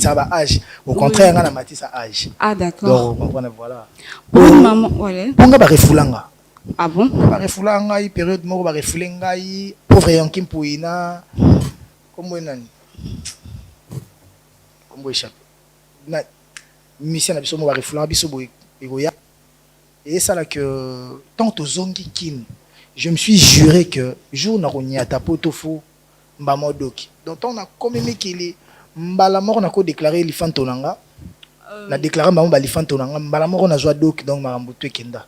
ça va âge. Au contraire, on a mati ça âge. Ah, d'accord. Donc, voilà. Pour une maman, voilà. On va refulanga. Ah bon? On va refulanga, période mort, on va refulanga, pauvre yankim pouina. Comment on a comment échappe? Na mission na biso mo va refulanga biso boy egoya. Et ça là que tant aux zongi kin, je me suis juré que jour na ronya tapoto fou mbamodoki. Donc on a comme qu'il est mbalamor na ko déclarer lifantonanga. Na déclarer mbamo ba lifantonanga mbalamor na joie doki donc marambuto kenda.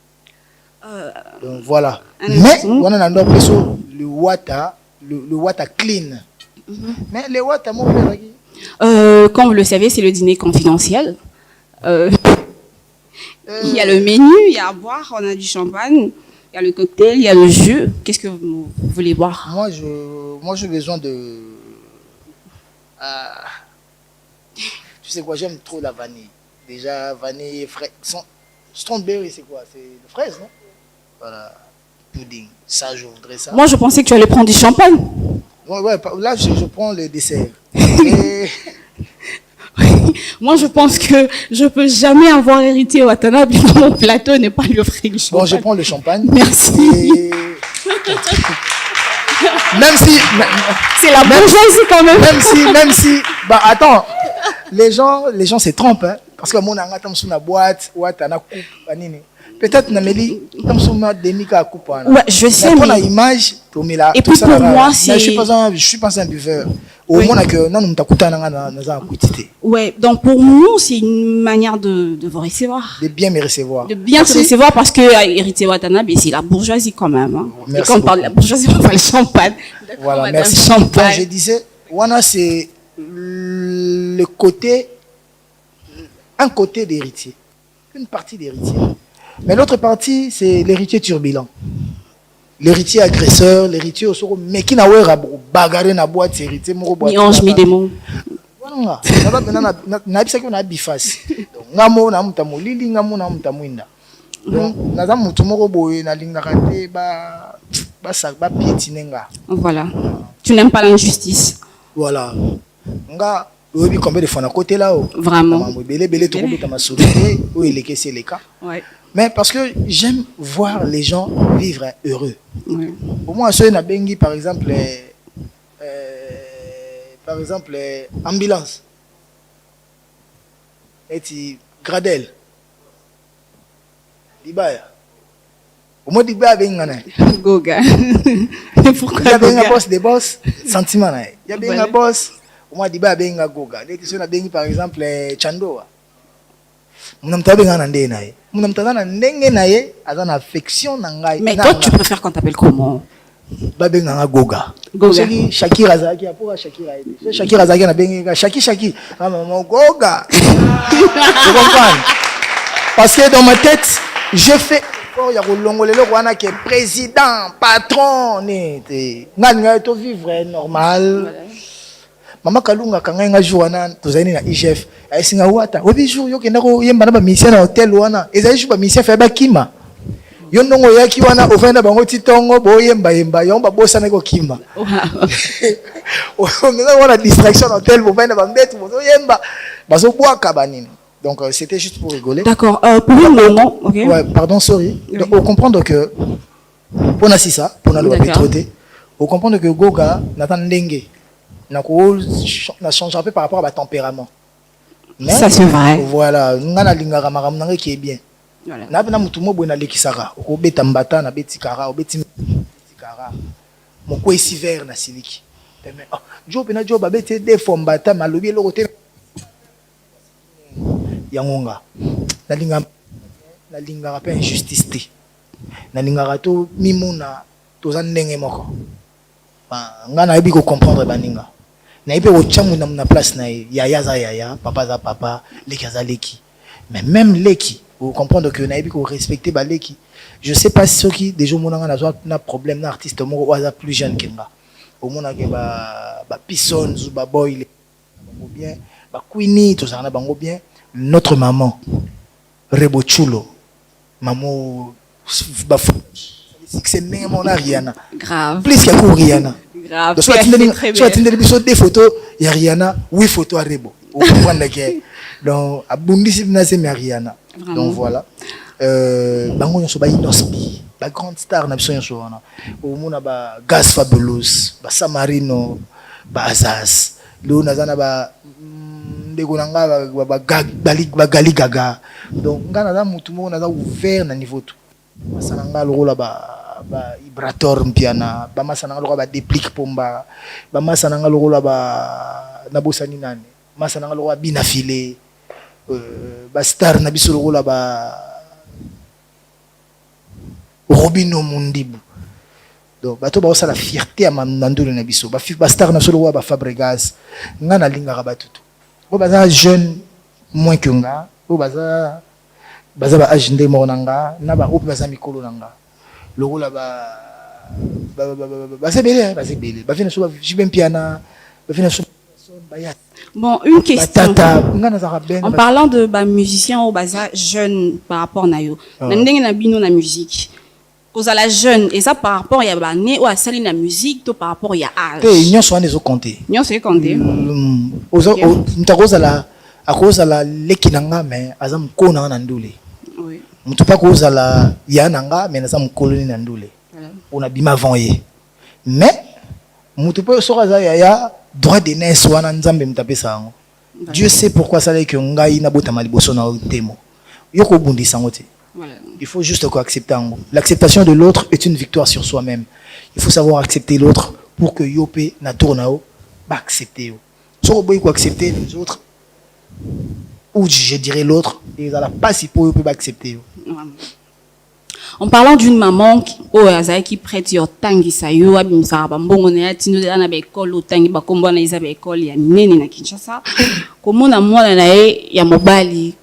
Donc voilà. Mais on a un autre peso le water clean. Mais le water mo comme vous le savez, c'est le dîner confidentiel. Il y a le menu, il y a à boire, on a du champagne, il y a le cocktail, il y a le jus. Qu'est-ce que vous voulez boire? Moi, j'ai besoin de... tu sais quoi, j'aime trop la vanille. Déjà, vanille, fraise. Strawberry, c'est quoi? C'est de fraise, non? Voilà. Pudding. Ça, je voudrais ça. Moi, je pensais que tu allais prendre du champagne. Ouais, là, je prends le dessert. Et... Moi, je pense que je peux jamais avoir hérité Watanabe dans mon plateau n'est pas le frigo. Bon, je prends le champagne. Merci. Et... même si... C'est la bourgeoisie quand même. Même si... Bah, attends. Les gens se trompent, hein. Parce que mon anga tam sous la boîte, ou t'as na coupe, peut-être na meli tam sous ma demi-ka coupe. Ouais, je sais. Mais image, et puis pour moi, c'est... Je suis pas un buveur. Au moins que non, nous t'accouta na quantité. Ouais, donc pour nous, c'est une manière de vous recevoir. De bien me recevoir. De bien te recevoir parce que hérité Watanabe, c'est la bourgeoisie quand même. Hein. Et quand on parle de la bourgeoisie, on parle de champagne. Voilà, merci. Champagne. Donc je disais, Wana c'est le côté, un côté d'héritier, une partie d'héritier. Mais l'autre partie, c'est l'héritier turbulent. L'héritier agresseur, l'héritier au soro, mais qui n'a pas bagarré na boîte, c'est héritier. Ni ange, mi démon. Voilà. Na bisa qu'on a bifas. Ngamo na mutamu lili, ngamo na mutamu inda. Donc, naza mutu moko boye na linga kate ba piétinenga. Voilà. Tu n'aimes pas l'injustice. Voilà. Nga obi combien de fois na côté là haut. Vraiment. Belé to ko ma sourire ou il est c'est les cas. Ouais. Mais parce que j'aime voir les gens vivre heureux. Ouais. Pour moi, ceux na bengi par exemple ambulance. Et tu Gradel. Dibaya. Au moins Dibaya bengana. Goga. Pourquoi il y a benga boss des boss sentiment na. Il y a benga boss. Au moins Dibaya benga Goga. Dès que ceux na bengi par exemple Chandoa. Munamta bengana ndé na ye. Munamta na ndenge na ye, azana affection na ngai. Mais toi tu préfères qu'on t'appelle comment? Ba benganga Goga. Goga. Shakira Zaki pour Shakira. Shakira Zaki na benga Shaki. Ah maman Goga. Tu comprends? Parce que dans ma tête, je fais il y a Longolelo wana qui est président, patron, nga to vivre normal. Mama Kalunga kanga nga joana tozani na IGF asinga wata obi jour yo kenda ko yemba na ba mission na hotel wana ezali jour ba mission fa ba kima yo ndongo yaki wana ofenda bango titongo bo yemba yo ba bossa na ko kima o ngeza wana distraction hotel bo fenda ba ndetu bo yemba bazo boaka banini. Donc c'était juste pour rigoler. D'accord. Pour un moment, OK. Ouais, pardon, sorry. Oui. Donc on comprendre que pour na sisa, pour na lo pétroté, on comprendre que Goga n'attend ndenge. Na change un peu par rapport à ma tempérament. Mais, ça c'est vrai. Voilà, ngana lingara maramnanga qui est bien. Voilà. Na bena mutumo bona lekisaka, ko beta mbata na beti kara, o beti kara. Mon ko esi vert na siliki. Mais job na job abeti des fombata malobi eloko te. Yangonga. Na lingara pe injustice te. Na lingara to mimuna to za ndenge moko. Nga na yebi ko comprendre baninga. Na yebi ko tchamu na place na yaya za yaya, papa za papa, leki za leki. Mais même leki, vous comprendre que na yebi ko respecter ba leki. Je sais pas si qui des jours monanga na problème na artiste moko oza plus jeune que nga. Au mona ke ba pison zu ba boy bango bien, ba queenie to za na bango bien. Notre maman Rebo Chulo, maman ba c'est même mon Ariana. Grave. Plus qu'il y a Rihanna. Grave. Soit tu as des photos, il y a Rihanna, 8 photos à Rebo. Vous comprenez que donc abundisi na c'est Mariana. Donc voilà. Bango nyonso ba Inosbi, ba grande star na biso nyonso wana. Au mona ba Gaz Fabulous, ba Samarino, ba Azaz. Lo nazana ba ndeko nanga ba Gali Gaga. Donc ngana na mutu mo naza ouvert na niveau tout. Masana nga lokola ba Ibrator mpiana, ba masana nga lokola ba Déplique Pomba, ba masana nga lokola ba nabosani nani. Masana nga lokola Bina Filé, ba star na biso lokola ba Robino Mundibu. Donc bato ba osala fierté ya mandolo na biso. Ba star na biso lokola ba Fabregas, nga na lingaka batutu. Bo baza jeune moins que nga, bo baza ba âge ndé monanga na ba ope baza mikolo nanga. Lokola c'est belé, ba fina so ba jibem piana, ba fina so ba ya. Bon, une question. En parlant de musiciens au baza jeune par rapport na yo. Ndenge na bino na musique. Aux à la jeune et ça par rapport ya ba né ou à celle na musique to par rapport ya âge. Nyon so anezo compter. Nyon c'est compter. Ozo mtakoza la akoza la lekinanga mais azam kona na ndule. Oui. Mutu pa koza la yananga mais azam koloni na ndule. On a bima avant ye. Mais mutu pa so kaza ya droit de naissance wana nzambe mtapesa ngo. Dieu sait pourquoi ça là que ngai na botama liboso na temo. Yoko bundisa ngote. Voilà. Il faut juste accepter. L'acceptation de l'autre est une victoire sur soi-même. Il faut savoir accepter l'autre pour que Yopé na tournao va accepter. Si on accepter les autres, ou je dirais l'autre, il n'a pas si pour Yopé accepter. En parlant d'une maman qui prête your tangi sayo abimsa bambongo na tino de na bekolo tangi bakombo na iza bekolo ya nene na Kinshasa. Comment na mwana na ya mobali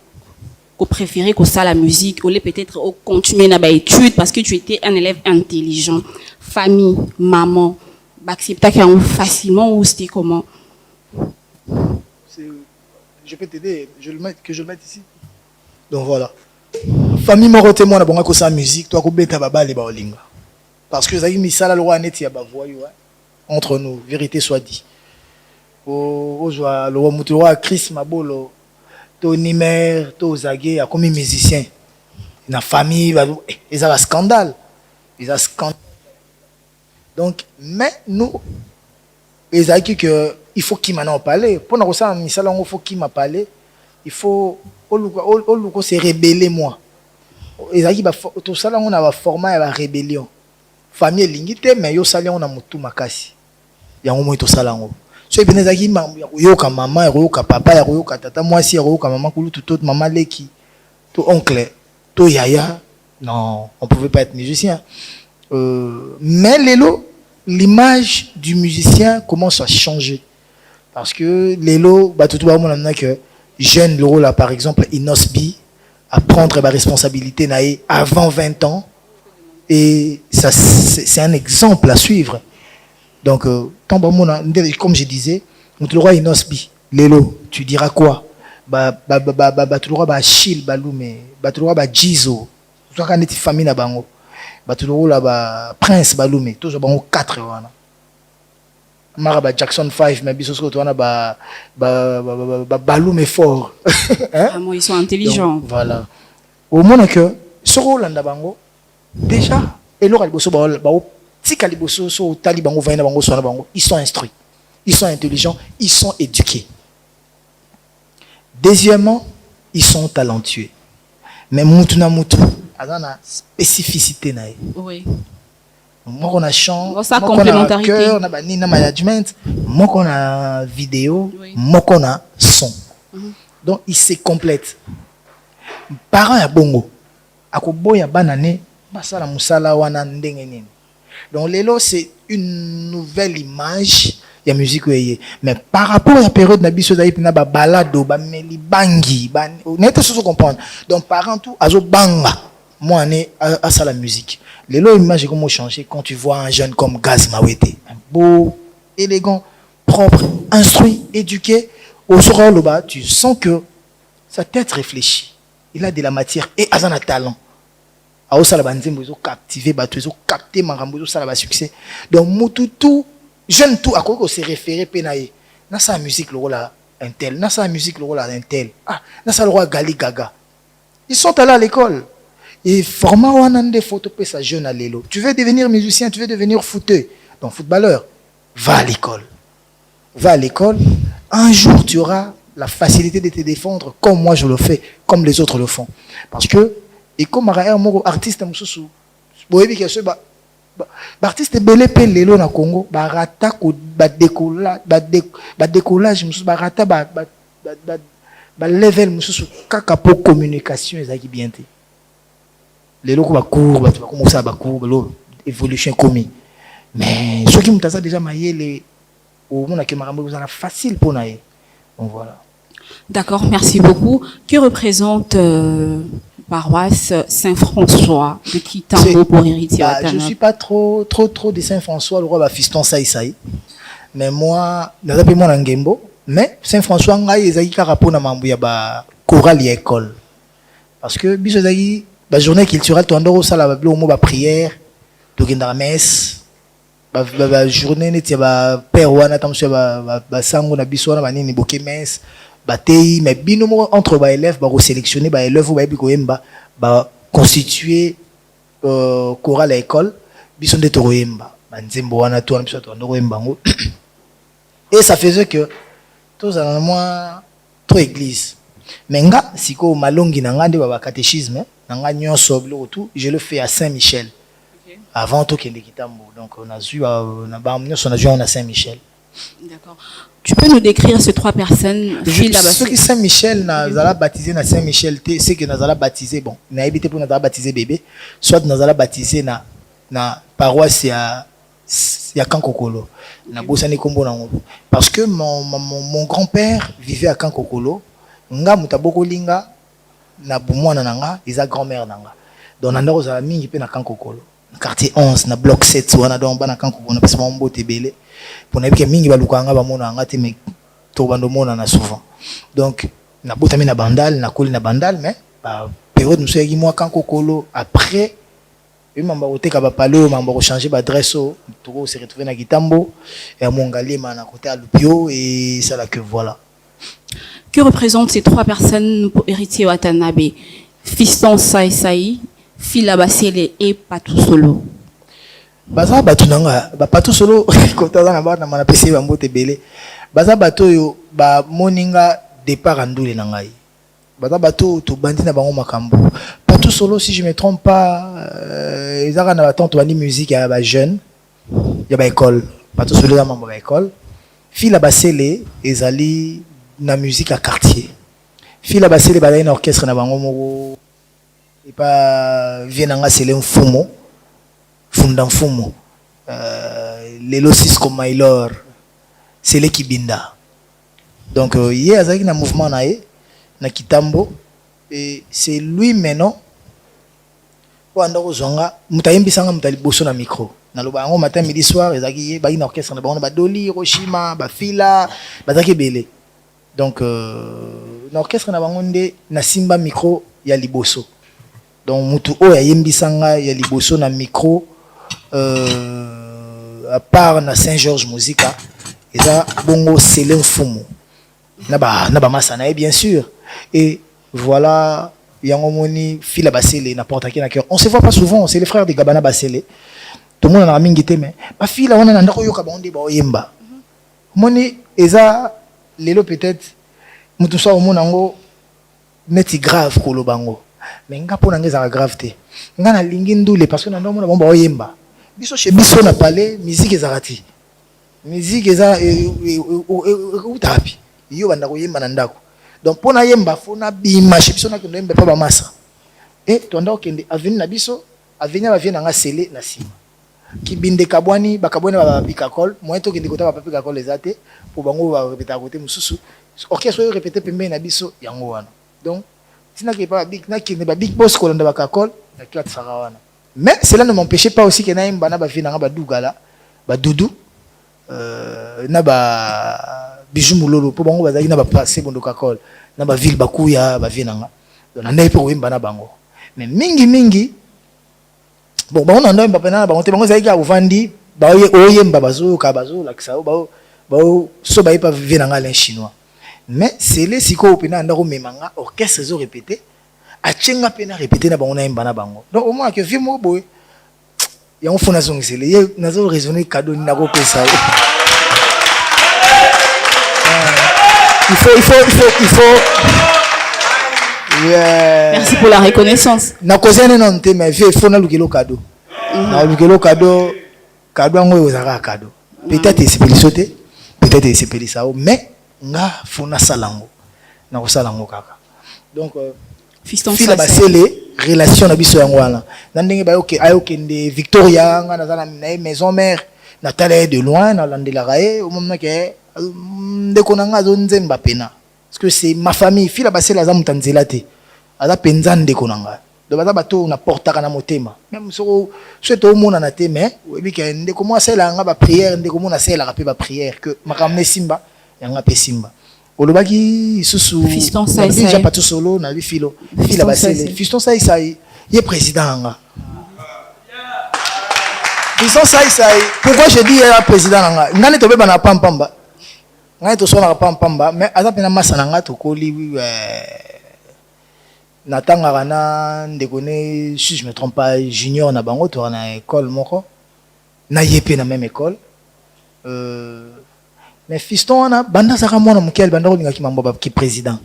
qu'on préférait qu'on ça la musique, ou peut-être continuer dans l'étude parce que tu étais un élève intelligent, famille, maman, accepter facilement ou c'était comment? Je peux t'aider, je le mette ici. Donc voilà. Famille m'a témoin na ko sa musique, toi ko beta baba les baolinga. Parce que zaki misala lo net ya ba voyou entre nous, vérité soit dit. O joa lo mutu wa Chris Mabolo. Tony Mer, Tozagé, comme musicien. La famille, ils ont un scandale. Ils ont un scandale. Donc, mais nous, ils ont dit qu'il faut qu'il m'en parle. Pour nous, il faut qu'il m'en parle. Il faut se rébeller, moi. Ils ont dit que tout ça, on a un format de rébellion. Famille lingite, mais yo sali on a mutu makasi. Il y a un moment tout ça là. So ibene zaki yoka maman yoka papa yoka tata moi si yoka maman kulu tout maman leki to oncle to yaya non on pouvait pas être musicien mais l'image du musicien commence à changer parce que l'élo bah tout le monde que jeune le là par exemple Inosbi à prendre la responsabilité naé avant 20 ans et ça c'est un exemple à suivre. Donc, comme je disais, tu le roi Inosbi, Lelo, tu diras quoi? Tu le roi Achille, Baloume, tu le roi Jizo, tu le roi famille na bango, tu le roi Prince Baloume, tous les bango 4 wana. Mara Jackson 5, mais biso tu wana Baloume fort. Ils sont intelligents. Donc, voilà. Au moment que soro landa bango déjà et l'oral boso ils sont instruits, ils sont intelligents, ils sont éduqués. Deuxièmement, ils sont talentueux. Mais mutuna mutu, azana spécificité nae. Oui. Moi on a chant, ça complémentarité. On a banina management, moi on a vidéo, moi on a son. Donc ils se complètent. Parents ya bongo, akoboya banane, basala musala wana ndenge nini. Donc, Lelo, c'est une nouvelle image de la musique. Mais par rapport à la période de la balado, bangi, on est tous comprendre. Donc, par exemple, azo banga, moi, on est à ça la musique. Lelo, l'image est comment changer quand tu vois un jeune comme Gaz Mawete. Un beau, élégant, propre, instruit, éduqué. Au Soroba, tu sens que sa tête réfléchit. Il a de la matière et a un talent. A osala banzembo zo captiver bato zo capter marambo zo sala ba succès donc mututu jeune tout akoko se référer penaye na sa musique lo la un tel. Dans sa musique, le rôle un tel. Ah, dans sa le roi Gali Gaga. Ils sont allés à l'école. Et format Wanande photo sa jeune à l'élo. Tu veux devenir musicien, tu veux devenir footeur, donc footballeur. Va à l'école. Va à l'école. Un jour, tu auras la facilité de te défendre comme moi je le fais, comme les autres le font. Parce que, et comme artiste, artiste belé pe lelo na Congo, barata ko décollage, barata level mususu kaka pour communication ezaki bien te. Lelo ko ba cours, ba commencer ba cours, évolution commis. Mais ceux qui m'ont déjà maillé au monde qui m'a facile pour naïe. Donc voilà. D'accord, merci beaucoup. Que représente paroisse Saint-François de Kitambo pour héritier je ne suis pas trop de Saint-François, le roi va fiston Saïsaï. Mais moi, mais Saint-François, il y a un rapport à ma chorale et école. Parce que la journée culturelle, tu as la prière, tu as la messe, la journée, tu as père ou un sango na biso na banini boké messe. Mais binomo entre les élèves, sélectionner les élèves ou constituer chorale à l'école, bison de toroyemba. Et ça faisait que tous en moi trop église. Mais nga siko malongi nanga de baba catéchisme, nanga nyonso tout, je le fais à Saint-Michel. Avant tout qu'il Kitambo. Donc on a vu on a Saint-Michel. D'accord. Tu peux nous décrire ces trois personnes? Ceux qui Saint-Michel n'a baptisé na Saint-Michel, c'est que n'a baptisé bon, n'a évité pour n'a baptisé bébé, soit n'a baptisé na paroisse ya Kankokolo, na bosani kombo na ngo. Parce que mon grand-père vivait à Kankokolo, nga mutaboko linga na bumwana nanga, isa grand-mère nanga. Donc nanda ozala mingi pe na Kankokolo. Quartier 11 na bloc 7 wana donc bana Kankokolo parce que mon mbote belé. Pour n'avoir que mingi balukanga ba mona ngati mais to bando mona na souvent. Donc na botami na bandal, na koli na bandal mais période nous soyaki moi Kankokolo après mamba oteka ba palo mamba ko changer ba adresse to se retrouver na Kitambo et à Mongalema na côté à Lupio et ça là que voilà. Que représentent ces trois personnes pour héritier Watanabe? Fiston Saïsaï, Fila Basele et Patou Solo. Baza batu nanga Patou Solo kota na ba na mana pesi ba mbote belé. Baza bato yo ba moninga départ andule nangai. Baza bato to bandi na bango makambo. Patou Solo si je me trompe pas ezaka na batante bandi musique ya ba jeune ya ba école. Patou Solo na mambo ba école. Fila Basele ezali na musique à quartier. Fila Basele ba na orchestre na bango moko et pas vienanga c'est un fumo. Fundanfumo, les losis comme Mailor, c'est les Kibinda. Donc, il y a un mouvement na Kitambo, et c'est lui maintenant. Pendant que Zonga, Moutaïmbi Sanga Moutali Bosso na micro. Na le bango matin, midi, soir, et Zaki, Bain orchestre, na bango, Badoli, Hiroshima, Bafila, Bazaki Bele. Donc, l'orchestre na bango na Simba micro, ya Liboso. Donc, Moutou O ya Yembi Sanga, ya Liboso na micro. À part na Saint-Georges Musica et ça bongo Célin Fumo na ba masana bien sûr et voilà yango moni Fila Basele n'importe qui na cœur on se voit pas souvent c'est les frères de Gabana Basele tout le monde na mingi te mais ba Fila wana na ndako yoka ba ba oyemba moni eza lelo peut-être mutu so mona ngo neti grave ko lo bango mais nga pona ngeza grave te nga na lingi ndule parce que na ndo mona ba oyemba biso chez biso na parler musique ezarati musique eza utapi yo banda koyemba na ndako donc pona yemba fona bima chez biso na kendo yemba pa ba masa et to ndako kende avenue na biso avenue ba vient nga sele na sima kibinde kabwani bakabwani ba pikakol moi to kende kota ba pikakol ezate pour bango ba répéter à côté mususu orchestre yo répéter pembe na biso yango wana donc tina ke pa big na kende ba big boss ko landa bakakol na classe sarawana. Mais cela ne m'empêchait pas aussi que naïm bana ba vina ba dougala ba doudou na ba bijou mulolo po bango bazaki na ba passer bondo kakol na ba ville bakuya ba vina nga donc na ndai pe oyemba na bango mais mingi bon bango na ndai mbapena na bango te bango zaki avandi ba oyemba bazo ka bazo la kisa ba so ba ipa vina nga l'un chinois mais c'est les siko pena ndako memanga orchestre zo répéter a tchenga pena répéter na bango na imba na bango donc au moins que vie mo boy ya on fona zongisele ye nazo raisonner cadeau ni nako pesa il faut yeah. Merci pour la reconnaissance. Na kozene non te mais vie faut na lukelo cadeau na lukelo cadeau ngo ozaka cadeau peut-être c'est pélisoté peut-être c'est pélisao mais nga fona salango na ko salango kaka donc fiston fila basele relation na biso yango wana na ndenge ba OK ayokende Victoria nga na maison mère na tala de loin na landela rae au moment que ndeko na nga zo nzemba pena parce que c'est ma famille fila basele za mutanzela te aza penza ndeko na nga do baza bato na portaka na motema même so to mona na te mais obi ke ndeko mo asela nga ba prière ndeko mo na sela ka pe ba prière que makamne simba yanga pe simba olobaki susu fiston sai déjà pas tout solo na filo fila basele fiston sai ye président nga fiston sai pourquoi je dis ya président nga ngani to beba na pampamba ngani to sona pampamba mais aza pena masana nga to koli natanga kana ndekone si je me trompe pas junior na bango to na école moko na yepe na même école mais fiston wana banda saka mwana mukel banda kolinga ki mambo ki président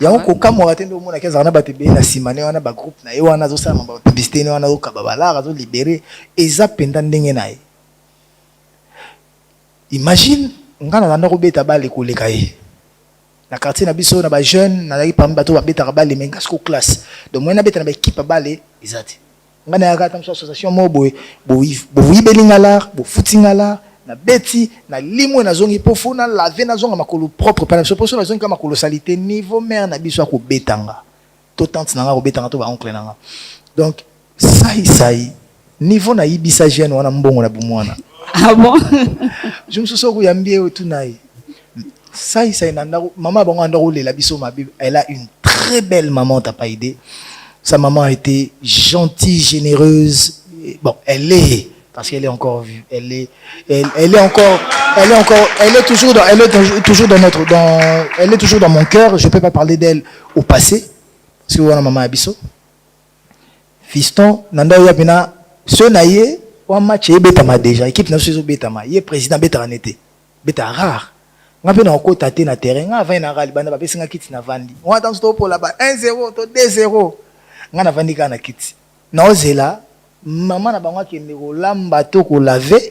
yango ko kamora tendo mona ke zana batebe na simane wana ba groupe na ye wana zo sala mambo publicité ne wana zo kababala zo libérer eza penda ndenge na ye imagine ngana nanda ko beta bale ko leka ye na quartier na biso na ba jeune na laki parmi bato ba beta bale menga sko classe donc moi na beta na ba équipe bale ezati ngana ya kata association mo boy belingalar bo footingalar na beti na limwe na zongi pofuna la ve na zonga makolo propre par exemple na zongi kama colossalité niveau mère na biso ko betanga to tante na nga ko betanga to ba oncle na nga donc sai niveau na ibisa jeune wana mbongo na bumwana ah bon je me souviens ko yambie otunai sai na ndako maman bango ndako lela biso mabe elle a une très belle maman t'as pas idée sa maman a été gentille généreuse bon elle est parce qu'elle est encore vue, elle est toujours dans mon cœur. Je peux pas parler d'elle au passé parce que voilà maman abisso. Fiston, nanda ya bina, ce naie, wa match e betama déjà, équipe na so betama, ye président betara nete, beta rare. Nga pe na ko tate na terrain, nga va na gali bana ba pesinga kiti na vandi. On attend stop pour là-bas 1-0 to 2-0. Nga na vandi ka na kiti. Na ozela maman na bango kende ko lamba to ko laver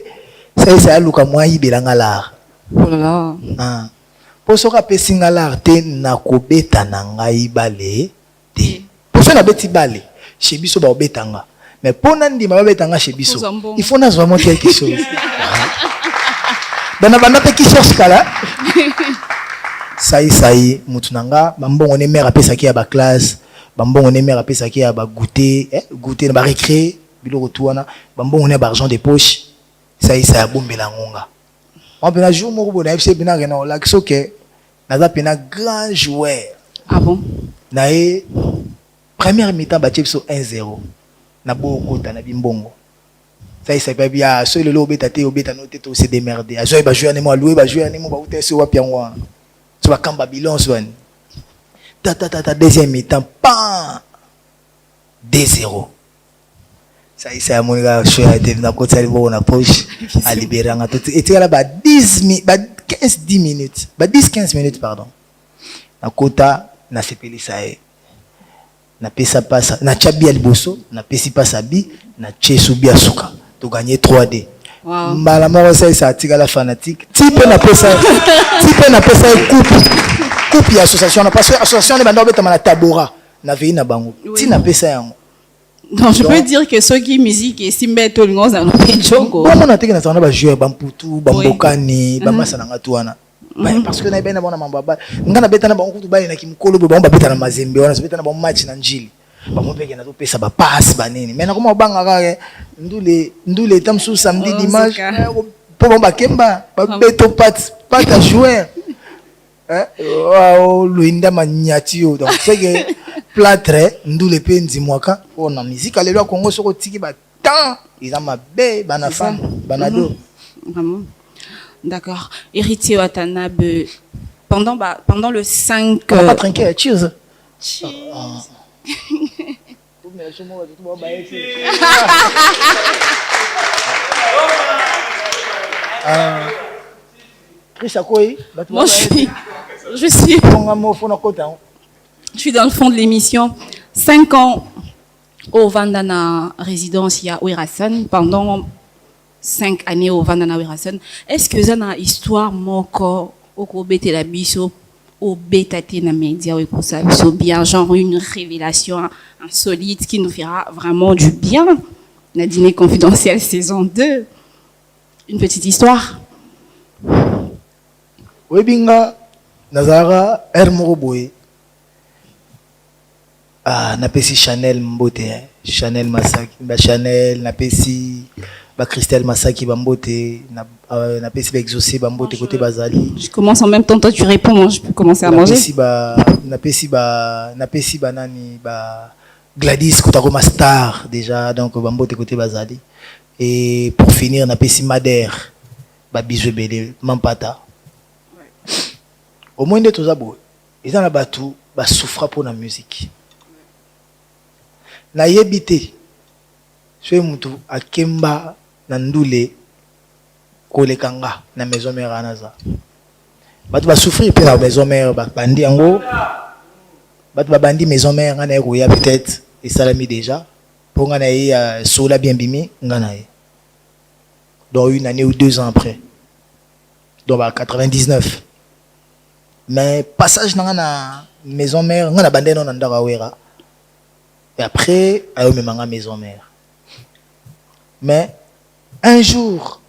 ça luka moi ibelanga lar oh là là ah poso ka pesinga lar te na ko beta na ngai bale te poso na beti bale chez biso ba obetanga mais pona ndima ba betanga chez biso il faut na vraiment quelque chose bana bana pe qui cherche kala sai mutu nanga bambongo ne mère apesa ki ya ba classe bambongo ne mère apesa ki ya ba goûter goûter na ba récré biloko tuana bambongo ne argent de poche ça ya bombela ngonga on pena jour moko bona FC bina rena la kisoke naza pena grand joueur ah bon na première mi-temps ba chepso 1-0 na bokota na bimbongo ça pas bien so le lobeta te obeta no te to se démerder azo ba joueur ne mo louer ba joueur ne mo ba uta se wa piangwa so ba kamba bilan so ani ta deuxième mi-temps pas 2-0 ça a mon gars choix de na côté de na poche à libérer nga tout et tu là ba 10 minutes ba 10-15 minutes pardon na kota na sepeli sae na pesa pasa na chabi aliboso na pesi pasa bi na chesu bi asuka to gagner 3D wow mbala moko ça tika la fanatique type na pesa coupe ya association na parce que association ne bando beta na tabora na vei na bango ti na pesa yango. Non, je peux dire que ceux qui musique et simbe to lingo za no penjongo. Comment na teke na tana ba jouer bamputu bambokani bamasa na ngatuana. Parce que na bena bona mambaba. Ngana beta na bango kutu bali na kimkolo bo bamba beta na mazembe wana beta na ba match na njili. Ba mopeke na to pesa ba passe ba nini. Mais na koma banga ka ndule tamsu samedi dimanche po bamba kemba ba beto pat à jouer. Wow, luinda manyatio donc c'est que plâtre ndule pe nzimwaka on a musique alelo Congo soko tiki ba tant ils ont ma bé bana femme banado vraiment d'accord héritier Watanabe pendant le 5... On va pas trinquer, cheers. Cheers. Moi, je suis dans le fond de l'émission. 5 ans au Vandana résidence, il y a Wirasan. Pendant 5 années au Vandana Wirasan. Est-ce que vous avez une histoire encore au bête la biso au bêta na média ou pour ça bien genre une révélation insolite qui nous fera vraiment du bien? La dîner confidentiel saison 2. Une petite histoire. Oui, binga, Nazara, Hermoroboé. Ah, napesi Chanel Mbote, Chanel Masaki, Chanel, napesi Christelle Masaki Bambote, napesi Exaucé Bambote côté Bazali. Je commence en même temps, toi tu réponds, je peux commencer à manger. Napesi nani Gladys Kotaroma Star déjà, donc Bambote côté Bazali. Et pour finir, napesi Madère, Bisou Bélé, Mampata. Au moins de tous abo, ils ont la batou, souffra pour la musique. Na yebite, soye mutu akemba na ndule kolekanga na maison mère anaza. Batu ba souffrir pe na maison mère bandi yango. Batu ba bandi maison mère ngana ekoya peut-être et salami déjà. Pour ngana ye sola bien bimi ngana ye. Dans 1 année ou 2 ans après. Donc 99. Mais passage na maison mère ngana bande non ndaka wera. Et après, elle me m'a maison mère. Mais un jour,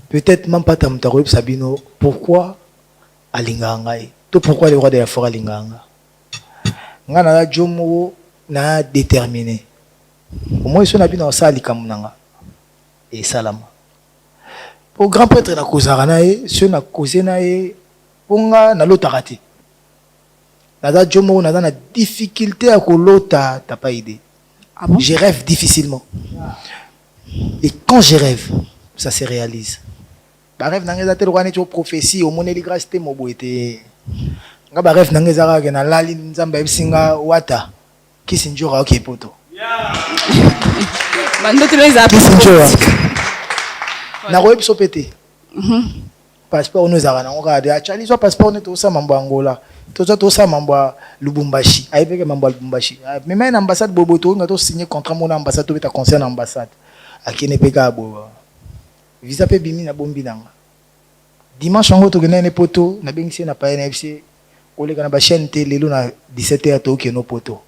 peut-être même pas Tamtaroub Sabino, pourquoi Alingangaï? Tout pourquoi les rois de la forêt Alinganga? Ngana Jomo n'a déterminé. Au moins, ils sont habillés dans ça, Alikamunanga. Et Salama. Pour grand prêtre, na Kozaranae, ceux na Kozenae, Ponga na l'autarati. Nada Jomo nada na difficulté à kolota, t'as pas idée. Ah bon? Je rêve difficilement. Et quand je rêve, ça se réalise. Ba rêve nangeza te rwani to prophétie au moneli grâce te moboete. Nga ba rêve nangeza ka na lali nzamba ebisinga wata. Kisinjora OK poto. Mando te les appuis. Na roeb so pété. Passeport nous a on regarde achali so passeport ne to sa mambo Angola. To sa mambo Lubumbashi. Ayebeke mambo Lubumbashi. Mais même ambassade Boboto nga to signer contrat mon ambassade to beta concerne ambassade. Akene peka bo. Visa pe bimi na bombi nanga. Dimanche ngo to gena ne poto na bengisi na pa NFC. Koleka na ba chaîne télé lelo na 17h to ke no poto.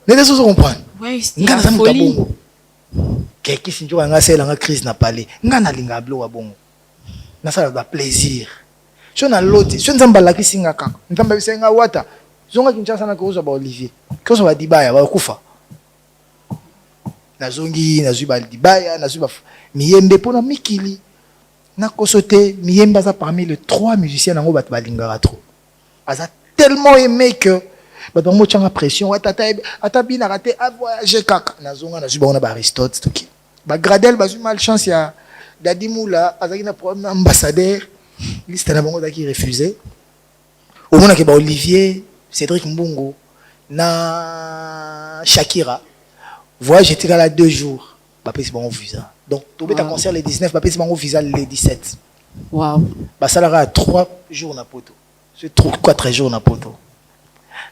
Les gens comprennent. Ouais, c'est la folie. Quelqu'un qui sinjo nga sela nga crise na palais. Nga na linga blo wa bongo. Na sala ba plaisir. So na loti, so nzamba la kisinga kaka. Nzamba bisenga wata. Zonga kinchasa na ko ba Olivier. Ko so ba dibaya ba kufa. Nazongi nazuba dibaya nazuba miyembe pona mikili na kosote miyembe za parmi les 3 musiciens nango bat balingara trop aza tellement aimé que ba bango tchanga pression ata bina raté a voyager kaka nazonga nazuba ona ba Aristote toki ba Gradel ba malchance ya Dadi Moula azaki na problème ambassadeur liste na bango daki refusé au mona ke ba Olivier Cédric Mbungo na Shakira. Voyage j'étais là 2 jours. Papa c'est bon visa. Donc tu as concert le 19, papa c'est bon visa le 17. Waouh. Bah ça là 3 jours na poto. C'est 4 jours na poto.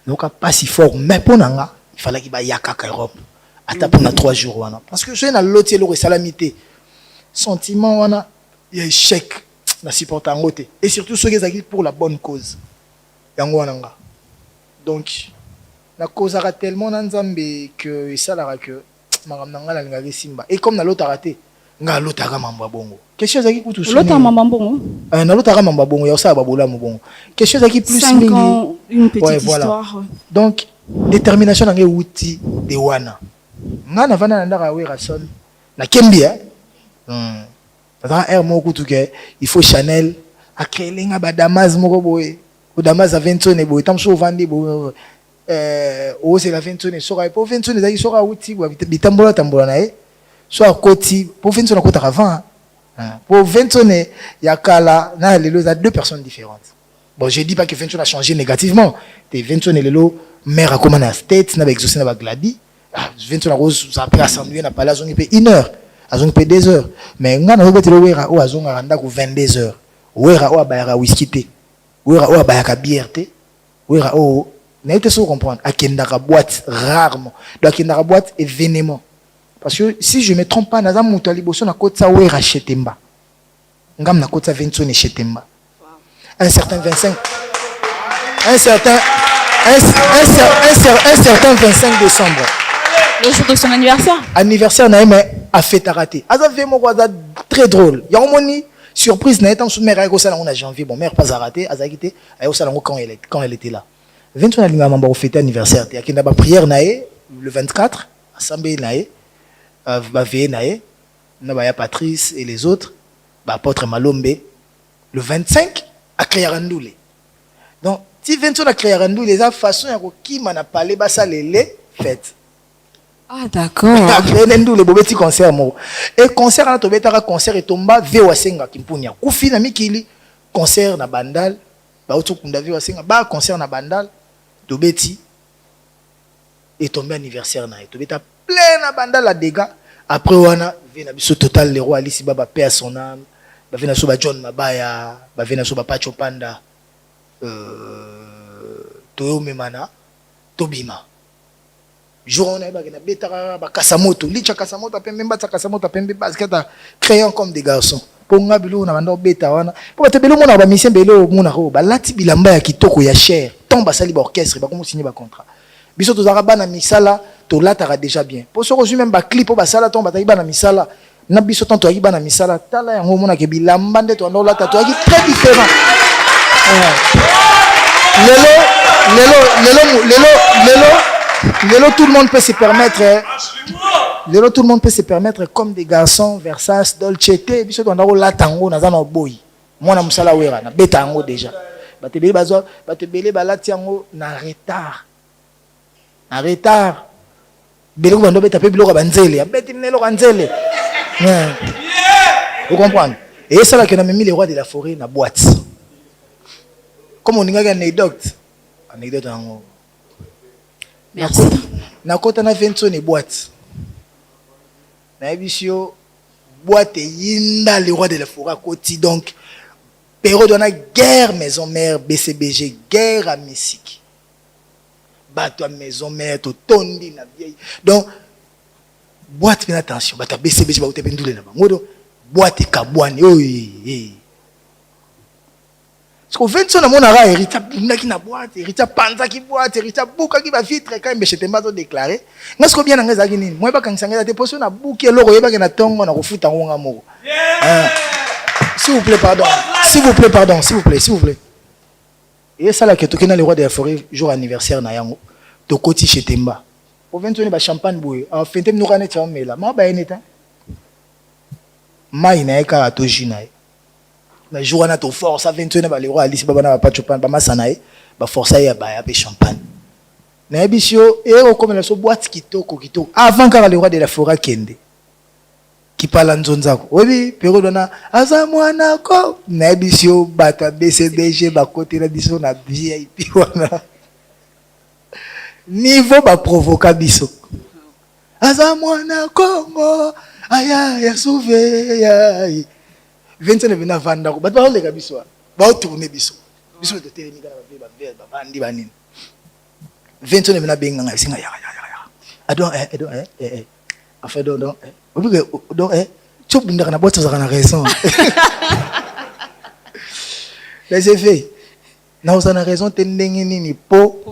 Donc pas si fort mais pour nanga, il fallait qu'il y a kaka Europe. Ata pour 3 jours wana. Parce que je na l'hôtel le salamité. Sentiment wana, il y a échec na supporter ngoté et surtout ceux qui pour la bonne cause. Yango wana. Donc na cause a tellement nzambe que ça la que maramnanga la ngaki simba et comme na l'autre raté nga l'autre aga mamba bongo quelque chose qui kutu l'autre mamba bongo na l'autre aga mamba bongo ya ça babola bongo quelque chose qui plus 5 ans une petite histoire voilà. Donc détermination ngé outil de wana nga na vana ndaka Werason na kembia air moko tuke il faut Chanel a créer nga ba Damas moko boye o Damas a 20 tonnes boye tam so vandi boye c'est la 20 tonnes sora pour 20 tonnes ezaki sora uti bitambola tambola na e so akoti pour 20 tonnes akota avant Pour Ventone, il y a deux personnes différentes. Bon, je ne dis pas que Ventone a changé négativement. Ventone, mère a commencé à tête, n'a exaucé na gladi. Ventone a appris à s'ennuyer, n'a pas là, on peut 1 heure, on peut 2 heures. Mais on a dit que on a rendu 22 heures. On a whisky té, on a bière té, on a comprendre. À Kendaka boîte rarement. Donc à Kendaka boîte événement. Parce que si je ne me trompe pas, Nazam Moutali Bosso na kota Ouera Chetemba. Ngam na kota Ventone Chetemba. Un certain 25. Un certain 25 décembre. Le jour de son anniversaire. Anniversaire na mais a fait raté. Azavé mo kwaza très drôle. Ya omoni surprise na etant sous mère ay ko sala on a janvier bon mère pas raté azakité ay ko sala quand elle était là. Ventone a linga mamba fêter anniversaire. Ya kenda ba prière na le 24 assemblée na Nabaya Patrice et les autres, apôtre Malombe, le 25 à Créarandoule. Donc, si Ventone à Créarandoule, les façons qui m'en a parlé, ça les fêtes. Ah, d'accord. À Créarandoule, les petits concerts. Et concert, on a concert et tomba, Vewasenga, Kimpunia. Koufina Mikili, concert na Bandal, Baotukunda Vewasenga, concert na Bandal, Tobeti, et tombé anniversaire na Tobeta. Plein à banda la dégâts. Après, on a vu total le roi Alice Baba paix à son âme. Bavena soba John Mabaya, bavena soba Pacho Panda, Toyo Memana, Tobima. Jour on a eu Betara, Kasamoto, Licha Kasamoto, Pemba Kasamoto, Pemba, parce qu'il a créé comme des garçons. Pour nga bilo na banda beta wana. Pour te bilo mona ba mission belo mona ro, ba lati bilamba ya kitoko ya cher. Tomba sali ba orchestre, ba comme signer ba contrat. Biso tozara bana misala to latara déjà bien. Pour ce reçu même ba clip ba sala tomba ta bana misala na biso tanto aki bana misala tala yango mona ke bilamba nde to lata to aki très différent. Lelo tout le monde peut se permettre lelo tout le monde peut se permettre comme des garçons Versace Dolce T biso to ndako latango na zana boy. Mona musala wera na beta yango déjà. Ba te belé ba lati yango na retard. En retard. Belou bando beta pe biloko banzele, abeti nelo banzele. Vous comprenez? Et ça là que n'a mis les rois de la forêt na boîte. Comme on a une anecdote en merci. Na kota na Ventone boîte. Na ebisio boîte yinda les rois de la forêt côté donc période on a guerre maison mère BCBG guerre à musique. Bato à maison mère to tondi na vieille donc boîte bien attention bata BCBG ba utependule na bango boîte kabwani oyi parce que Ventone na mona ra hérita bundaki na boîte hérita panza ki boîte hérita buka ki ba vitre quand mbechete mbazo déclarer ngasko bien nga zaki nini moi ba kangsanga te poso na buki eloko yeba ke na tongo na kofuta ngonga moko s'il vous plaît et ça là que tu connais le roi de la forêt jour anniversaire na yango to koti chez Temba pour Ventone ba champagne boy en fait nous kana tsa mela ma ba eneta mai na ka to jina na jour na to force Ventone ba le roi Alice Baba na ba champagne ba masana ba force ya ba ya champagne na ebisio et comme la so boîte kitoko avant car le roi de la forêt kende qui parle nzonzako obi période na azamwana ko na bisio bata BCBG ba côté na biso na VIP wana niveau ba provoca biso azamwana Congo aya ya sauver ya Ventone vena vanda ko ba le biso ba tourner biso de télémiga na ba bandi banini Ventone vena benga nga singa ya adon enfin donc tu as une boîte, tu as raison. Mais c'est fait. Nous avons raison, tu as po.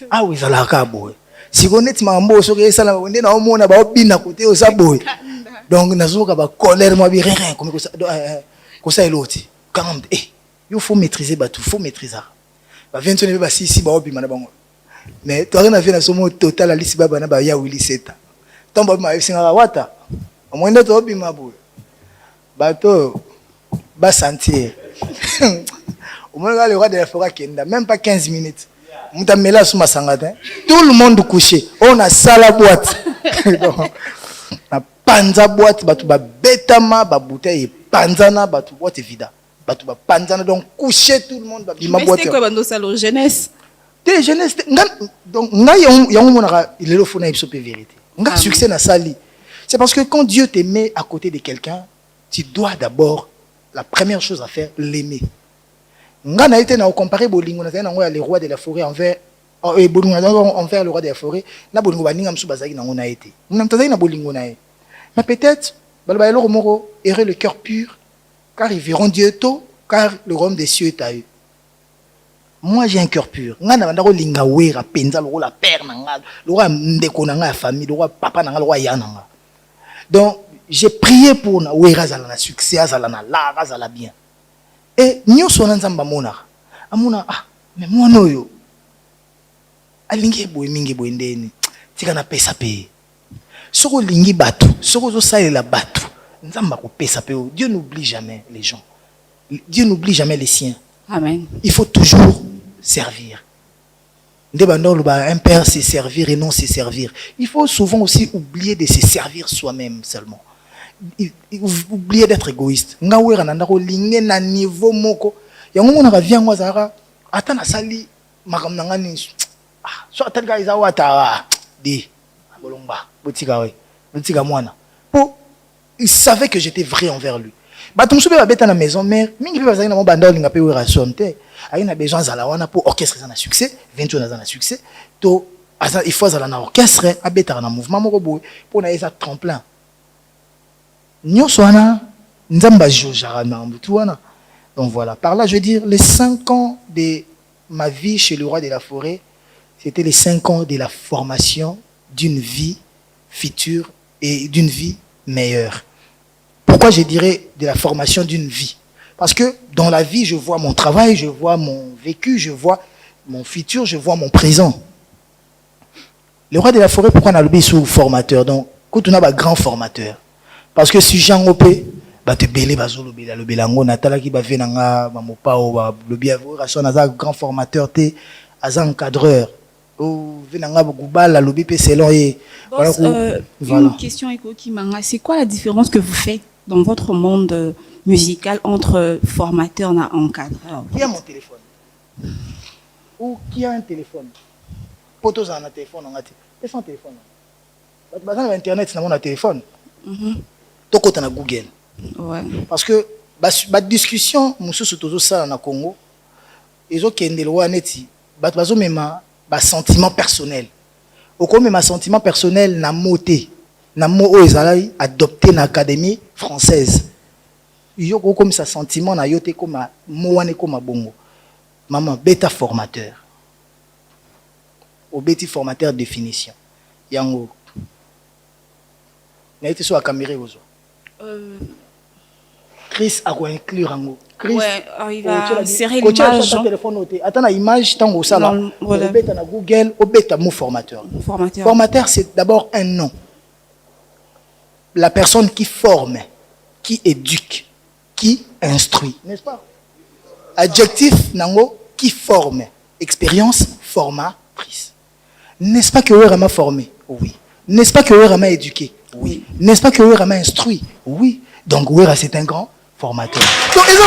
Ah oui, ça l'a caboué. Si vous êtes mambo, so que ça l'a vendu na omona ba obina côté au saboué. Donc nazuka ba colère moi bien rien comme ça l'autre. Quand il faut maîtriser ba tout, faut maîtriser. Ba Ventone ba si ba obima na bango. Mais tu as rien à faire na somo total Alice Baba na ba ya Willy Seta. Tomba ma singa wata. Au moins de toi, bimabou. Bateau, bas sentir. Au moins, le roi de la forêt qui n'a même pas 15 minutes. Moutamela sous ma sangata. Tout le monde couché. On a ça la boîte. Na panza boîte, batou ba betama, ba bouteille panzana batu boîte évident batu ba panzana donc coucher tout le monde ba bima boîte. Mais c'est quoi bando salo jeunesse? Des jeunesse donc nga yango monaka il est le fona ipso vérité. Nga succès na sali. C'est parce que quand Dieu te met à côté de quelqu'un, tu dois d'abord la première chose à faire l'aimer. Nga na été na comparer bolingo na na le roi de la forêt envers envers le roi de la forêt na bolingo baninga msu bazaki na ngona été. Na mtazaki na bolingo na ye. Mais peut-être balba lo moko errer le cœur pur car ils verront Dieu tôt car le royaume des cieux est à eux. Moi j'ai un cœur pur. Nga na bandako linga wera penza lo la père na nga, lo roi ndeko na nga ya famille, lo roi papa na nga, lo roi ya na nga. Donc j'ai prié pour na wera zala na succès, zala na la, zala bien. Et nyoso na nzamba mona. Amona mais moi noyo. Alingi boy mingi boy ndeni. Tika na pesa pe. Soko lingi batu, soko zo salela batu. Nzamba ko pesa pe. Dieu n'oublie jamais les gens. Dieu n'oublie jamais les siens. Amen. Il faut toujours servir. Un père c'est servir et non c'est servir. Il faut souvent aussi oublier de se servir soi-même seulement. Oublier d'être égoïste. Nga wera na ndako linge na niveau moko. Yango mona vient ngwa zara ata na sali makam na ngani. So ata ga iza wata di bolomba botika we. Botika mwana. Po il savait que j'étais vrai envers lui. Batumsu be babeta na maison mère, mingi pe bazali na mo banda linga pe wera sonte. Ayi na besoin zala wana pour orchestre za na succès, 20 na za na succès. To il faut zala na orchestre, abeta na mouvement moko boy pour na eza tremplin. Donc voilà, par là je veux dire, les 5 ans de ma vie chez le roi de la forêt, c'était les 5 ans de la formation d'une vie future et d'une vie meilleure. Pourquoi je dirais de la formation d'une vie? Parce que dans la vie, je vois mon travail, je vois mon vécu, je vois mon futur, je vois mon présent. Le roi de la forêt, pourquoi on a le sous formateur? Donc, quand on a un grand formateur, parce que si Jean Opé, bah te belé bazolo bela le belango natala ki ba venanga ba mopao ba le bien rason aza grand formateur té aza encadreur ou venanga gubala lobi pe selon et voilà. Une question qui manga, c'est quoi la différence que vous faites dans votre monde musical entre formateur et encadreur? Qui a mon téléphone? Ou qui a un téléphone? Potos a un téléphone on a son téléphone. Bah dans internet c'est mon téléphone. Toko na Google. Ouais. Parce que la discussion mususu tozo sala na Congo ezo kende lo neti bat bazo mema ba sentiment personnel. Oko mema sentiment personnel na moté na mo o ezalai adopté na académie française. Yo ko comme ça sentiment na yoté comme mo wane comme bongo. Maman bêta formateur. Au bêti formateur définition. Yango. Na été sur la caméra ozo. Chris a quoi inclure en Chris, ouais, il va serrer l'image. Attends, l'image, tant au salon. Au bêta na Google, au bêta mon formateur. Formateur, c'est d'abord un nom. La personne qui forme, qui éduque, qui instruit, n'est-ce pas? Adjectif, nango, qui forme. Expérience, formatrice. N'est-ce pas que Ouera m'a formé? Oui. N'est-ce pas que Ouera m'a éduqué? Oui. N'est-ce pas que Ouera m'a instruit? Oui. Donc Ouera c'est un grand formateur. Donc ils ont...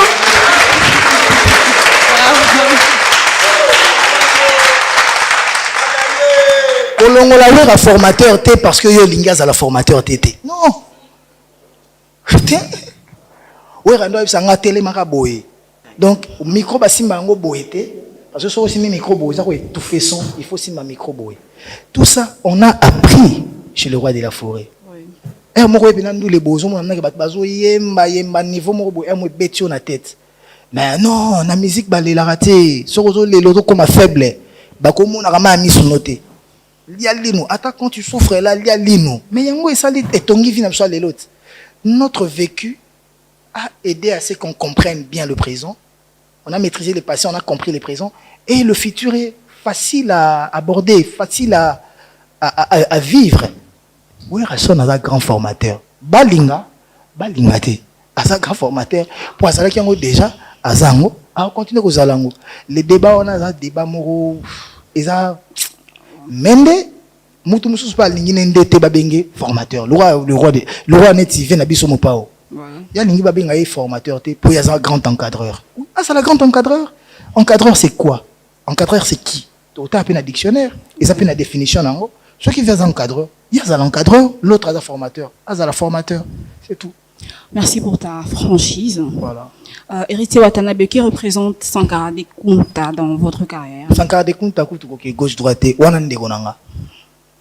Olongola Ouera formateur t'es parce que yo lingas à la formateur t'étais. Non. Ouera doit s'anga télé maka boé. Donc micro basimba ngo boété parce que so aussi micro boé ça tout fait son, il faut simba micro boé. Tout ça on a appris chez le roi de la forêt. Un mot benandu les beaux hommes na bazo yemba niveau moko un mot betio na tête. Mais non, na musique ba la raté, soko les loto comme faible. Ba komo na kama mi sonoté. Lia lino, ata quand tu souffres là, lia lino. Mais yango esali etongi vina so les autres. Notre vécu a aidé à ce qu'on comprenne bien le présent. On a maîtrisé le passé, on a compris le présent et le futur est facile à aborder, facile à vivre. Oui, Rasson a un grand formateur. Balinga te. A un grand formateur. Pour ça, qui ont déjà, à Zango, à continuer aux Alango. Les débats, on a un débat moro. Ils ont. Mende, Moutoumoussous pas l'ingénieur de Tebabenge, formateur. Le roi net, il vient à Bissomopao. Il y a un formateur pour y avoir un grand encadreur. Ah, c'est le grand encadreur. Encadreur, c'est quoi? Encadreur, c'est qui? Tu as un dictionnaire, ils ont une définition. Ceux qui font un encadreur, il y a l'encadreur, l'autre a un formateur. Ah, c'est le formateur. C'est tout. Merci pour ta franchise. Voilà. Héritier Watanabe, qui représente Sankara Dekunta dans votre carrière? Sankara Dekunta, gauche-droite, on a un déconanga.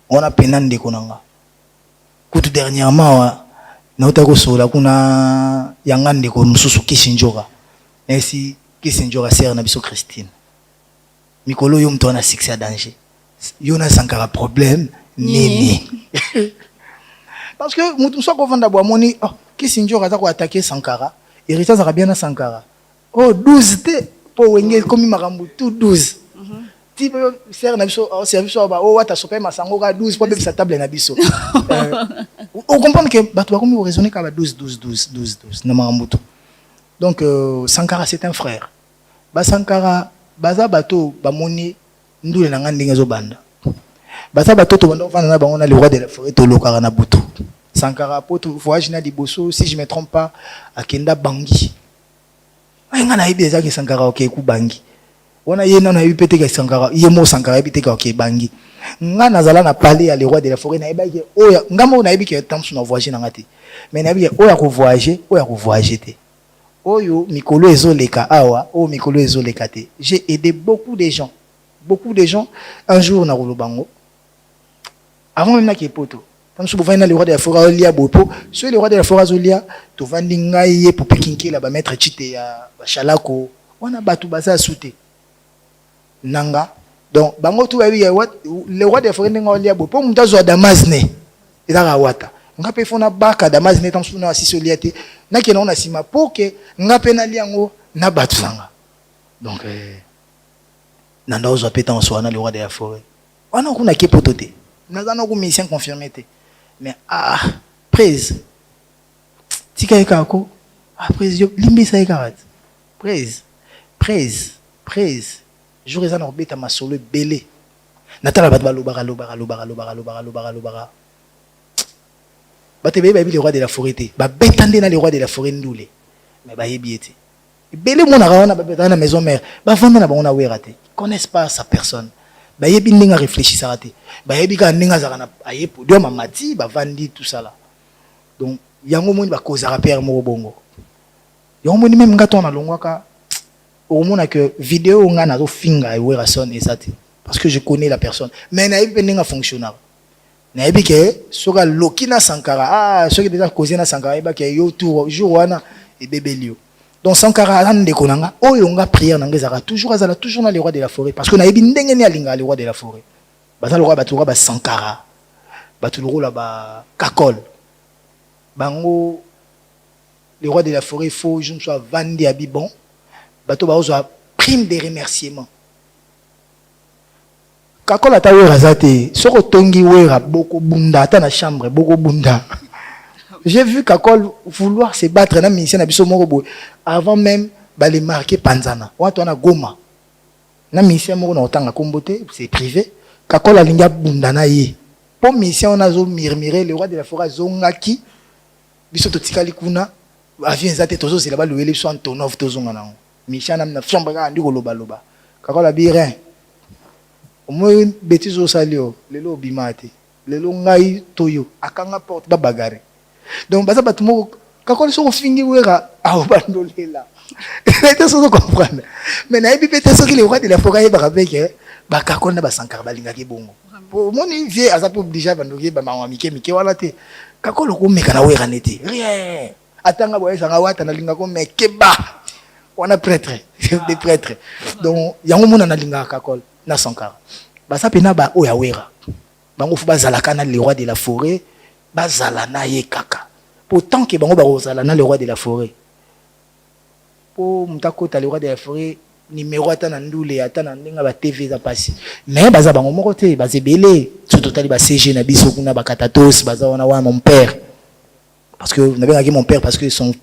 On a peine de konanga. Tout dernièrement, nautako sola kuna yangande ko mususu Kisinjora. Ainsi Kisinjora sert na biso Christine. Mikolo yo mto na succès à danger. Yo na Sankara problème nini. Parce que mutu so ko vanda bwa moni Kisinjora za ko attaquer Sankara, héritage za bien na Sankara. Oh 12 te po wenge komi makambu tout 12. Type sert na biso service ba wata sope masango ka 12 po be sa table na biso. On comprend que bato ba komi raisonner ka ba 12 na makambuto. Donc Sankara c'est un frère. Ba Sankara baza bato ba moni ndule na ngandinga zo banda. Baza bato to banda vana na bango na le roi de la forêt to lokara na butu. Sankara poto voyage na liboso si je me trompe pas akenda Bangui. Nga na ibi ezaki Sankara okay ku Bangui. Wana yena na ibi pete ka Sankara yemo Sankara ibi te ka okay Bangui. Nga nazala na parler à le roi de la forêt na ibi ke oya ngamo na ibi ke temps na voyager na ngati. Mais na ibi ke oya ko voyager te. Oyo mikolo ezoleka awa o mikolo ezoleka te. J'ai aidé beaucoup de gens un jour na Rolobango avant même na ke poto. Quand je vois le roi de la forêt Olia Bopo, sur le roi de la forêt Olia, tu vas n'ingaye pour piquer là, mettre chite ya Chalako, on a battu baza souté. Nanga. Donc, bango tu vas le roi de la forêt Olia Bopo, on t'a joué Damasne. Et là, Wata. On a fait fona baka Damasne tant sous na sisoliate. Na ke na sima pour que nga penali yango na battu sanga. Donc, nanda ozo pétan soit na le roi de la forêt. On a kuna ke potote. Nazana ko mission confirmé te. Mais praise. Tika ekako. Praise yo limbi sa ekarat. Praise. Jour ezana obeta masolo belé. Natala bat balobara. Batebe ba le roi de la forêt te. Ba betande na le roi de la forêt ndoulé. Mais ba yebiete. Belé mona raona ba betana maison mère. Ba vanda na ba ona werate. Connaissent pas sa personne. Ba yebi ndinga réfléchir raté. Ba yebi ka ndinga zakana ayepo dio mamati ba vandi tout ça là. Donc yango moni ba kozara père mo bongo. Yango moni même ngato na longwaka au mona que vidéo nga na zo finga e wera son ezati parce que je connais la personne. Mais na yebi ndinga fonctionnel. Na yebi ke soka lokina Sankara soki déjà causé na Sankara ba ke yo tour jour wana e bebelio. Donc Sankara ande konanga oyo nga prière nanga zara toujours na le roi de la forêt parce que na yebi ndenge ni alinga le roi de la forêt. Baza le roi batura ba Sankara. Batuluro la ba Kakol. Bango le roi de la forêt faut je ne sois vandi à bibon. Bato ba ozo prime de remerciements. Kakol atawe razate soko tongi wera boko bunda ata na chambre boko bunda. J'ai vu Kakol vouloir se battre dans mission na biso moko avant même ba les marquer Panzana. Wato na Goma. Na mission moko na otanga kombote, c'est privé. Kakol alinga bunda na ye. Pour mission na zo murmurer le roi de la forêt zongaki. Biso to tikali kuna avion zate tozo zela ba louer so Antonov tozonga na. Mission na chambre ka andi ko loba. Kakol abirin. Au moins bêtise au salio, lelo bimate. Lelo ngai toyo akanga porte ba bagarre. Donc baza batumo Kakol so fingi wera abandolela. Était sans comprendre. Mais na ebi pete so ki le roi de la forêt ba avec ba Kakol na ba Sankara balinga ki bongo. Pour mon vie azapo déjà bandoki ba mama mike wala te. Kakol ko meka na wera nete. Rien. Atanga boye sanga wata na linga ko mekeba. On a prêtre, des prêtres. Donc yango mona na linga Kakol na Sankara. Basa pena ba oya wera. Bango fu bazalaka na le roi de la forêt. Bazala na ye kaka. Pourtant que bango ba ozala na le roi de la forêt. Po mtakota le roi de la forêt numéro atana ndule atana ndinga ba TV za passi. Mais baza bango moko te bazebele surtout tali ba CG na biso kuna ba katatos baza wana wa mon père. Parce que on avait gagné mon père parce que son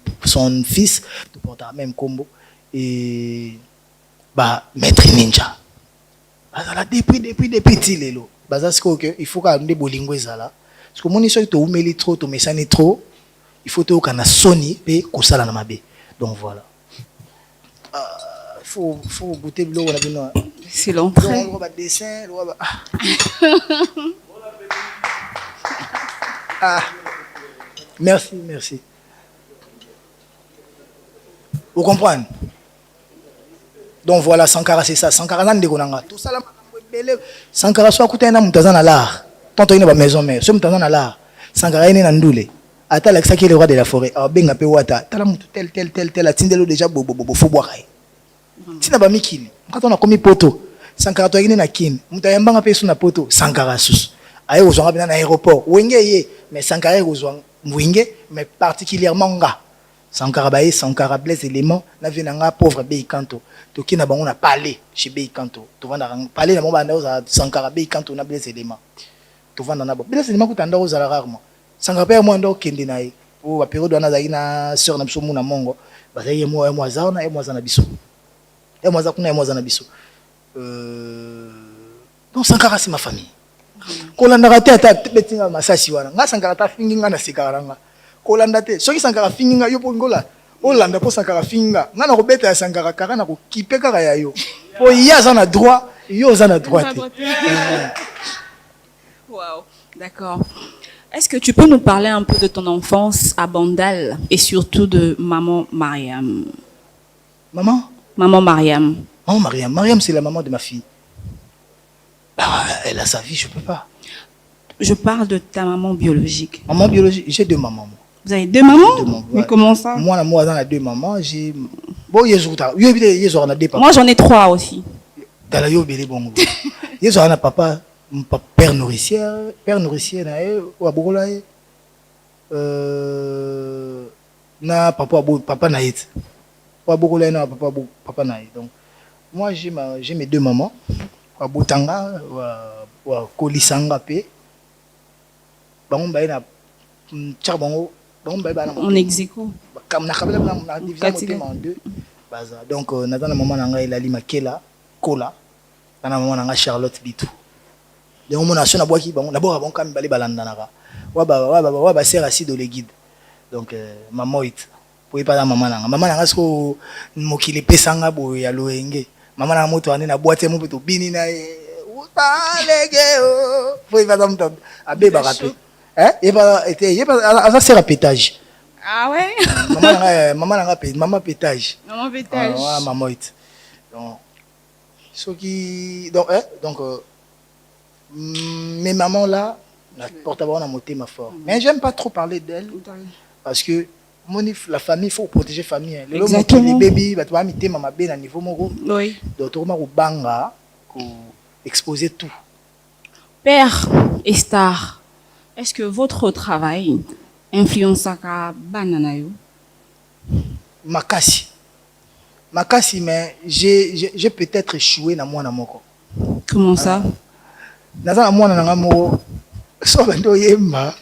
fils te porte la même combo et ba maître ninja. Bazala depuis petit lelo. Baza ce que il faut ka ndé bolingo ezala. Parce que mon histoire to umeli trop to mesani trop il faut toyoka na soni pe kosala na mabe. Donc voilà. Faut goûter le logo na bino. C'est l'entrée. Le dessin, merci. Vous comprenez? Donc voilà, Sankara c'est ça. Sankara nan dekonanga. Tout ça là Sankara soit écouté na mutazana l'art. Tonto ina ba maison mère. Ce mutazana l'art. Sankara ina na ndule. Ata la qui est le roi de la forêt. Ah benga pe wata. Tala mutu tel atindelo déjà bobo fo boire. Tina ba mikili. Quand on a commis poto. Sankara to ina na kin. Mutayambanga pe na poto. Sankara sus. Aye ozonga bina na aéroport. Wenge ye mais Sankara ozonga mwinge mais particulièrement nga. Sankara baye Sankara Blaise élément na venanga pauvre Bei Kanto. To kina bango na parler chez Bei Kanto. To vanda parler na mobanda oza Sankara Bei Kanto na Blaise élément. To vanda na bo. Blaise élément kutanda oza rarement. Sankara pe mo ndo kende na ye. O ba période wana za ina sœur na biso muna mongo. Ba za ye mo za na ye mo za na biso. E mo za kuna ye mo za na biso. Donc Sankara c'est ma famille. Kolanda rate ata betinga masasi wana. Nga Sankara ta finginga na sikaranga. Kolanda te soki Sankara finginga yo po ngola Olanda po Sankara finginga nga na kobeta ya Sankara kaka na ko kipe kaka ya yo po ya za na droit yo za na droit. Wow, d'accord. Est-ce que tu peux nous parler un peu de ton enfance à Bandal et surtout de maman Mariam? Maman Mariam. Oh Mariam c'est la maman de ma fille. Elle a sa vie, je peux pas. Je parle de ta maman biologique. Maman biologique, j'ai 2 mamans. Vous avez 2 mamans? Mais ouais. comment ça? Moi, dans les 2 mamans, j'ai... Bon, moi, j'en ai 3 aussi. Dans la yobele, bon. Il y a un papa, père nourricier, ou à Bogola, na papa naït. Ou à Bogola, na papa naït. Donc, moi, j'ai mes 2 mamans. Ou à Botanga, ou à Kolisanga, pe. Bango mbaye na tchabango on exéco comme na kabela na division en 2 baza donc natana maman nanga elali makela kola na maman nanga Charlotte Bitou donc mon nation na boaki bango na bon kam bali balandanaka wa ba sert assis de le guide donc maman it pour pas maman nanga sko mokili pesanga bo ya loenge maman na moto ane na boîte mo beto bini na Alégeo. Faut pas me tomber. Abé baraté. Hein? Il va ça sert à pétage. Ah ouais? Maman pétage. Maman pétage. Ah, maman it. Donc ceux qui donc mes mamans là, la porte-à-bord a monté ma fort. Mais j'aime pas trop parler d'elle parce que la famille, faut protéger la famille. Les bébés, tu vas mettre maman bien à niveau moro. Oui. Donc tu vas banga pour exposer tout. Père et star, est-ce que votre travail influence à Bananayo? Makasi, mais j'ai peut-être échoué dans moi moko. Comment ça? Dans moi na moko, so bando yemba,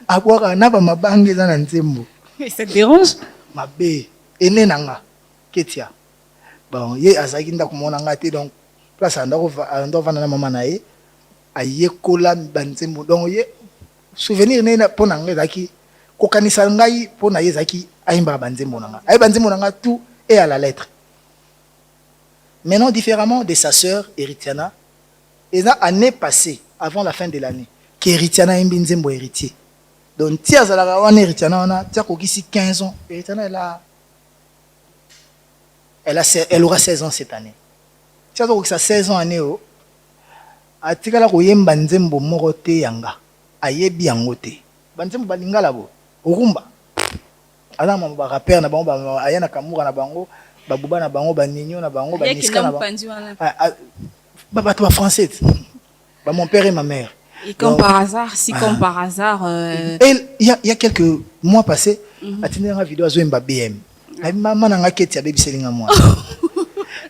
akwaka na ba mabange za na nzembo. Ça te dérange? Mabe, ene nanga, ketia. Bon, ye azaki nda kumona ngati donc place ando vana na mama na ye, ayekola banzembo. Donc ye souvenir ne po na ngai zaki kokanisa ngai po na ye zaki aimba banzembo nanga. Ay banzembo nanga tout est à la lettre. Maintenant différemment de sa sœur Eritiana, et ça année passée avant la fin de l'année, que Eritiana aimbi nzembo héritier. Donc tia zalaka wana Eritiana wana tia kokisi 15 ans. Eritiana elle aura 16 ans cette année. Tia kokisa 16 ans année o. Atikala koyemba nzembo moko te yanga. Ayebi yango te. Banzembo balingala bo. Orumba. Ala mama ba rapper na bango ba ayana kamura na bango, ba buba na bango, ba ninyo na bango, ba niska na bango. Ba toi français. Ba mon père et ma mère. Et comme par hasard, par hasard il y a quelques mois passés, atteindre une vidéo à Mba BM. La maman n'a qu'à être baby selling à moi.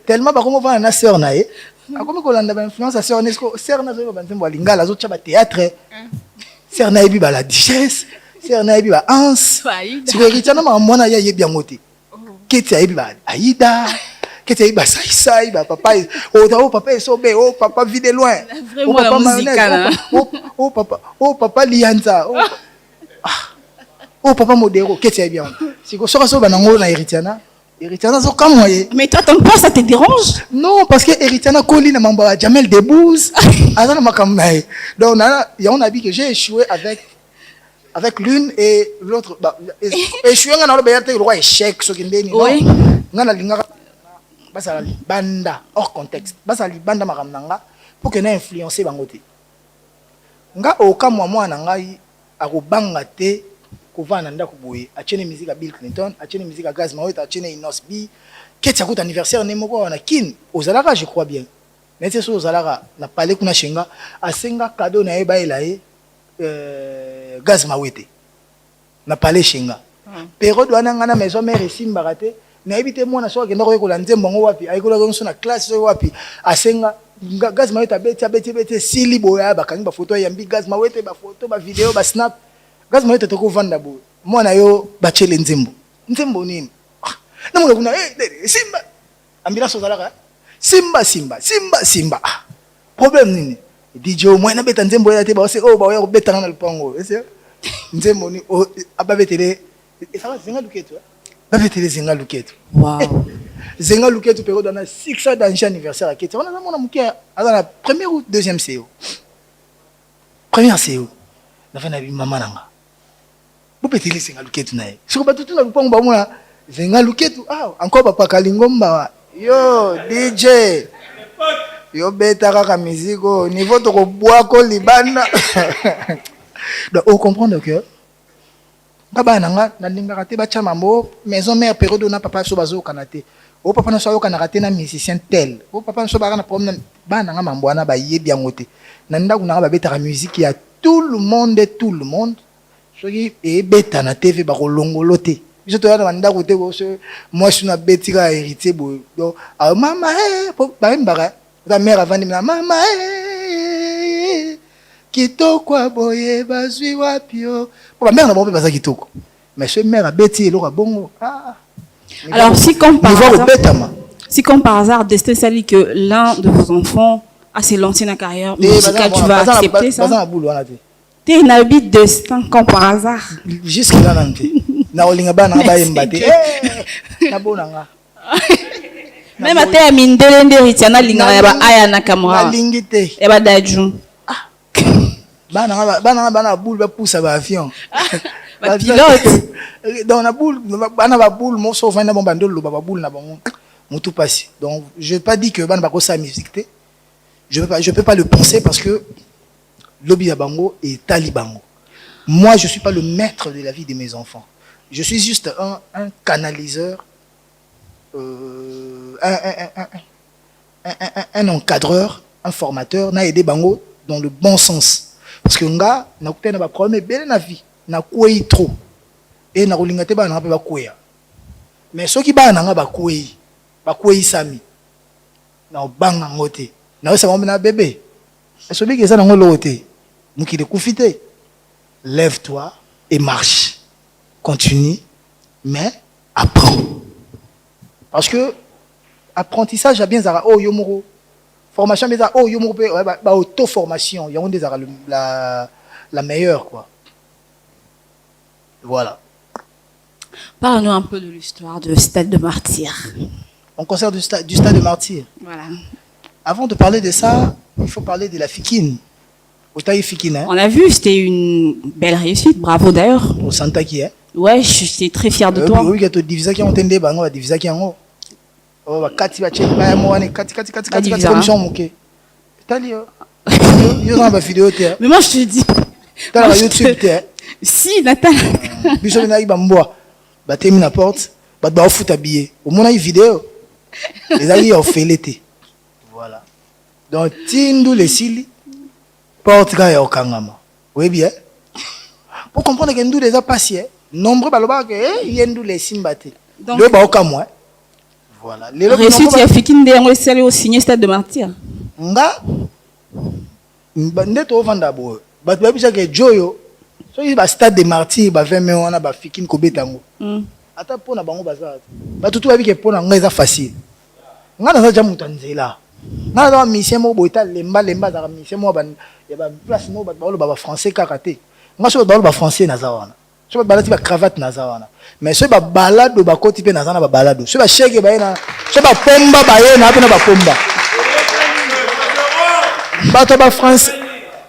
Tellement par comment va na sœur nae. A comment qu'on a influence à sœur Nesco, sœur na zo ba ntembo linga la zo tchaba théâtre. Sœur nae bi ba la digesse, sœur nae bi ba ans. Tu veux Richana ma mwana ya yebi angote. Keti ya yebi ba Aïda. Keti ya yebi ba sai ba papa. Oh papa est sobé, oh papa vit de loin. Vraiment la musique. Oh papa Lianza. Oh papa modéro, qu'est-ce que c'est bien? Si vous savez ça, banango na Eritiana. Eritiana so comme moi. Mais toi, ton père, ça te dérange? Non, parce que Eritiana Koli na mamba Jamel Debbouze. Azana makamnae. Donc on a dit que j'ai échoué avec l'une et l'autre. Échoué on a le roi échec ce qui ndeni. Oui. Ngana linga basala banda hors contexte. Basala banda makamnanga pour que na influencer bangote. Nga okamwa mwana ngai akobanga te kovana ndako boye achene musique à Bill Clinton achene musique à Gaz Maweta achene Inos B keti akuta anniversaire ne moko wana kin ozalaka je crois bien mais c'est ça ozalaka na palais kuna shenga asenga cadeau na eba elaye Gaz Mawete na palais shenga période wana ngana maison mère simba raté na ebité mwana so akenda ko ekola nzembo ngo wapi ayikola ko na classe so wapi asenga Gaz Mawete beti sili boya bakangi ba photo ya mbi Gaz Mawete ba photo ba vidéo ba snap Gaz Mawete toko vanda bo mwana yo bachele nzembo nini na mwana kuna simba ambila so zalaka simba problème nini DJ mwana beta nzembo ya te ba se ba ya beta na lupango ese nzembo ni ababetele ça zinga luketo babetele zinga luketo Wow. zinga luketo période dans 600 d'anniversaire anniversaire akete on a mona mukia dans la première ou deuxième CO première CO na fana bi mama nanga bopetele zinga luketo nae siko batutu na lupango ba mona zinga luketo encore papa kalingomba yo DJ yo beta kaka musique niveau to ko boako libanda donc on comprend que baba nanga na lingaka te bacha mambo maison mère période na papa so bazo kanate o papa na so yo kanate na musicien tel o papa so bana problème ba nanga mambo wana ba yebi yangote na ndaku nanga ba beta musique ya tout le monde soki e beta na TV ba kolongolo te biso to yana ndaku te bo so moi je na betika héritier bo donc mama ba mbara ta mère avant de mama kitoko boye bazwi wapio pour mère na bon baza kitoko mais ce mère a beti eloko bongo Alors si comme par hasard Destin Sali que l'un de vos enfants a se lancé dans la carrière musicale, tu vas accepter ça? Tu es un habit Destin comme par hasard. Jusque là nanti na olinga bana ba yembate na bonanga même à terre mine de l'endéritiana linga ya ba aya na kamera na lingite e ba daju bana boule ba poussa ba avion ba pilote dans la boule bana ba boule mo so vanda bon bandolo ba boule na bon mutu passi donc je pas dit que bana ba ko sa musique té je peux pas le penser parce que lobby ya bango et talibango moi je suis pas le maître de la vie de mes enfants je suis juste un canaliseur un encadreur un formateur na aider bango dans le bon sens parce que nga na kutena ba problème belle na vie na kwei trop et na kolinga te bana ba kwea mais soki bana nga ba kwei sami na banga ngote na osa ngombe na bébé so biki ça na ngolo te muki de kufite lève-toi et marche continue mais apprends parce que apprentissage a bien zara oh yomoro formation mais oh yomoro ba auto formation il y a des zara la meilleure quoi. Voilà. Parle-nous un peu de l'histoire de Stade de Martyr. On concerne du stade de Martyr. Voilà. Avant de parler de ça, il faut parler de la Fikine. Fikine, hein? On a vu, c'était une belle réussite. Bravo d'ailleurs. Au Santa qui est. Ouais, je suis très fier de toi. Oui, il y a des divisions qui ont été bango, des divisions qui ont. Oh, kati ba check ba mo ane kati comme ça mon ke. Tali yo. Yo dans ma vidéo te. Mais moi je te dis. Dans la YouTube te. Si Nathan. Biso na iba mboa. Ba temi na porte, ba ba foot habillé. Au mon vidéo. Les amis ont fait l'été. Voilà. Donc tindu les sili porte ga ya okangama. Oui bien. Pour comprendre que nous déjà passé, nombreux baloba que yendu les simbate. Donc le ba okamwa. Voilà. Les réussites ya Fikine de ngo sali au signer Stade de Martyr. Nga ndeto vanda bo. Ba ba bisa que Joyo so il ba Stade de Martyr ba 20 millions na ba Fikine ko betango. Ata pona bango baza. Ba tutu ba bi que pona nga eza facile. Nga na za muta nzela. Nga na mission mo boita lemba za mission mo ba ya ba place mo ba ba français kakate. Nga so ba français na za wana. So balati ba cravate naza wana. Mais so ba balado ba koti pe naza na ba balado. So ba shege ba na so ba pomba ba ye na pe na ba pomba. Bato ba France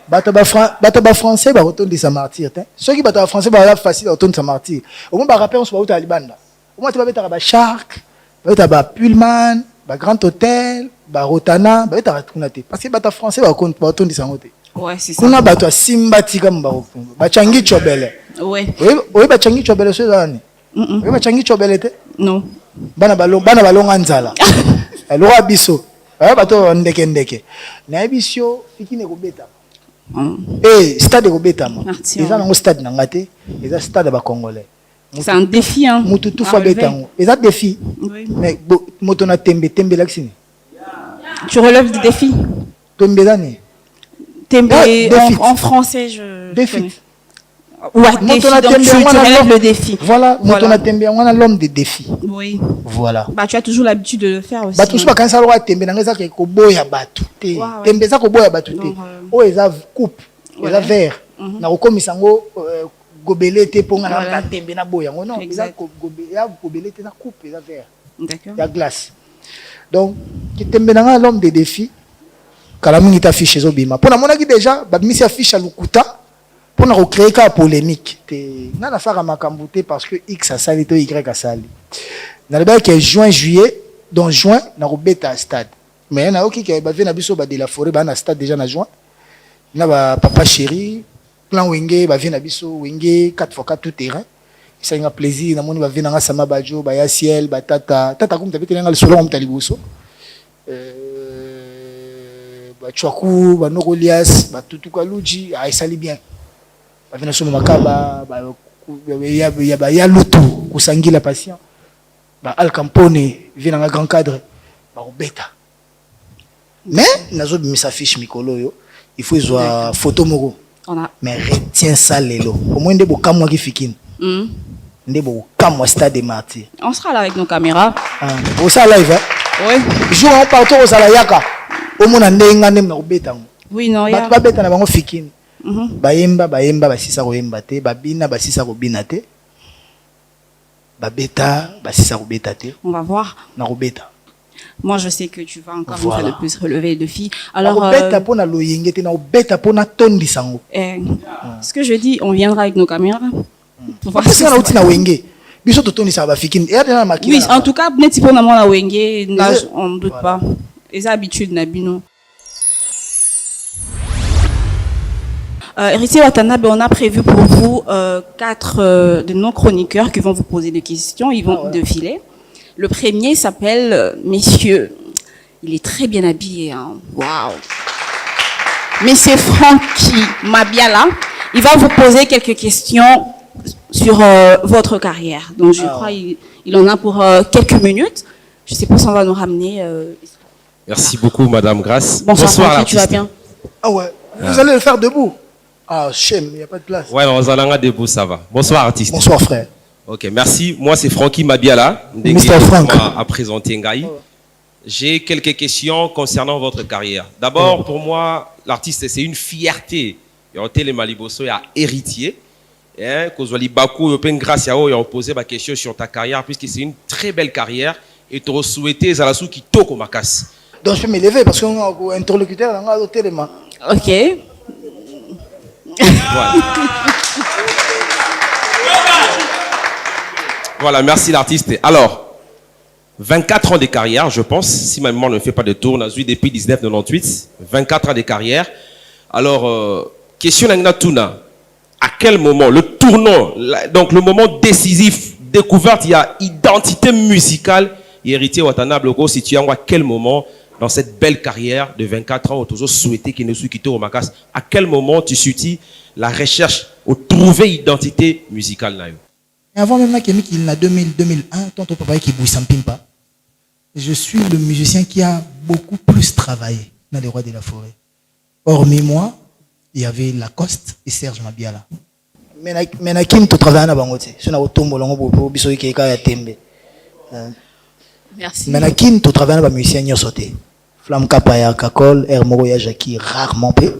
bato ba français ba retourne de sa martyr te. Ceux qui bato ba français ba la facile retourne de sa martyr. Au moins ba rappel on se ba uta libanda. Au moins tu ba beta ba Shark, ba uta ba Pullman, ba Grand Hôtel, ba Rotana, ba uta retourne te. Parce que bato français ba retourne de sa moté. Ouais, c'est ça. Kuna bato simba tika mbaro. Ba changi chobele. Ouais. Oui ba changi chobele so zani. Oui ba changi chobele te. Non. Bana balonga nzala. Elora biso. Bato ndeke. Na bisio fikine ko beta. Stade ko beta ma. Eza nango stade na ngate, eza stade ba congolais. C'est un défi hein. Mutu tout fa beta ngo. Eza défi. Oui. Mais moto na tembe laksini. Tu relèves du défi. Tembe dani. Tembe en français je défi. Ouais, défi, donc tu relèves le défi. Voilà, moto na tembe on a l'homme des défis. Oui. Voilà. Bah tu as toujours l'habitude de le faire aussi. Bah tout ça quand ça loa tembe na ngeza ko boya batu te. Tembe za ko boya batu te. O eza coupe, eza verre. Na ko komisa ngo gobelé te ponga na tembe na boya ngo non, eza ko gobelé te na coupe eza verre. D'accord. Ya glace. Donc ki tembe na l'homme des défis. Kala mingi ta fiche zo bima. Pona mona ki déjà ba misi affiche lukuta. Pour nous créer une polémique, on a fait makambo parce que X a sali to Y a sali. Dans le bail que juin juillet, donc juin na robeta stade. Mais na oki qui va venir na biso ba de la forêt ba na stade déjà na juin. Na ba papa chéri, plan wenge ba venir na biso wenge 4x4 tout terrain. Ça y a plaisir na moni ba venir na sama bajo ba ya ciel ba tata comme tabete nga le solo comme talibuso. Ba chwaku ba nokolias ba tutuka luji a sali bien. Bavina somo makaba ya lutu kusangi la patient ba alcampone vina nga grand cadre ba robeta mais nazo bimisa fiche mikolo yo il faut izwa photo moko mais retiens ça lelo au moins ndebo kamwa ki fikine ndebo kamwa stade de martyr on sera là avec nos caméras au ça live oui jour on partout au sala yaka au moins ndenga ndem na robeta oui non ya ba beta na bango fikine bayemba basisa koyemba te babina basisa kobina te babeta basisa kobeta te on va voir na kobeta moi je sais que tu vas encore une fois de plus relever le défi alors kobeta pona loyenge te na kobeta pona tondisa ngo ce que je dis on viendra avec nos caméras pour voir si on a outil na wenge biso to tondisa ba fikine et na makina oui en tout cas neti pona mona wenge on ne doute pas les habitudes na bino. Héritier Watanabe, on a prévu pour vous 4 de nos chroniqueurs qui vont vous poser des questions. Ils vont défiler. Le premier s'appelle Messieurs. Il est très bien habillé. Hein. Waouh. Monsieur Francky Mabiala, il va vous poser quelques questions sur votre carrière. Donc je crois qu'il en a pour quelques minutes. Je sais pas si on va nous ramener. Merci beaucoup, Madame Grace. Bonsoir Francky, tu vas bien? Ah ouais. Vous allez le faire debout. Ah, shame, il n'y a pas de place. Ouais, on s'en debout, ça va. Bonsoir, artiste. Bonsoir, frère. Ok, merci. Moi, c'est Francky Mabiala. Mr. Frank. À présenter Ngaï. J'ai quelques questions concernant votre carrière. D'abord, pour moi, l'artiste, c'est une fierté. Il y a un Maliboso, il y a héritier. Kozwali Bakou, grâce à eux, ils ont posé ma question sur ta carrière, puisque c'est une très belle carrière. Et tu as souhaité Zalasou qui toque au Makas. Donc, je peux m'élever parce qu'on a un interlocuteur dans l'hôtel. Ok. Voilà. Voilà, merci l'artiste. Alors, 24 ans de carrière, je pense, si ma mémoire ne fait pas de tour, on a vu depuis 1998, 24 ans de carrière. Alors, question Nangna Tuna, à quel moment, le tournant, donc le moment décisif, découverte, il y a identité musicale, et héritier Watanabe, situé à quel moment dans cette belle carrière de 24 ans, où toujours souhaité qu'il ne soit quitté au Makas, à quel moment tu suivis la recherche ou trouver identité musicale? Avant même qu'il a 2001, tonton papa qui bouille sans pimpa, je suis le musicien qui a beaucoup plus travaillé dans les Rois de la Forêt. Hormis moi, il y avait Lacoste et Serge Mabiala. Mais Nakim, tu travailles à Bangote. Je suis à Tembe. Merci. Mais Nakim, tu travailles à musicien qui a sauté. Flamme Kapaya, Kakol, Hermoro, Jackie, rarement payé.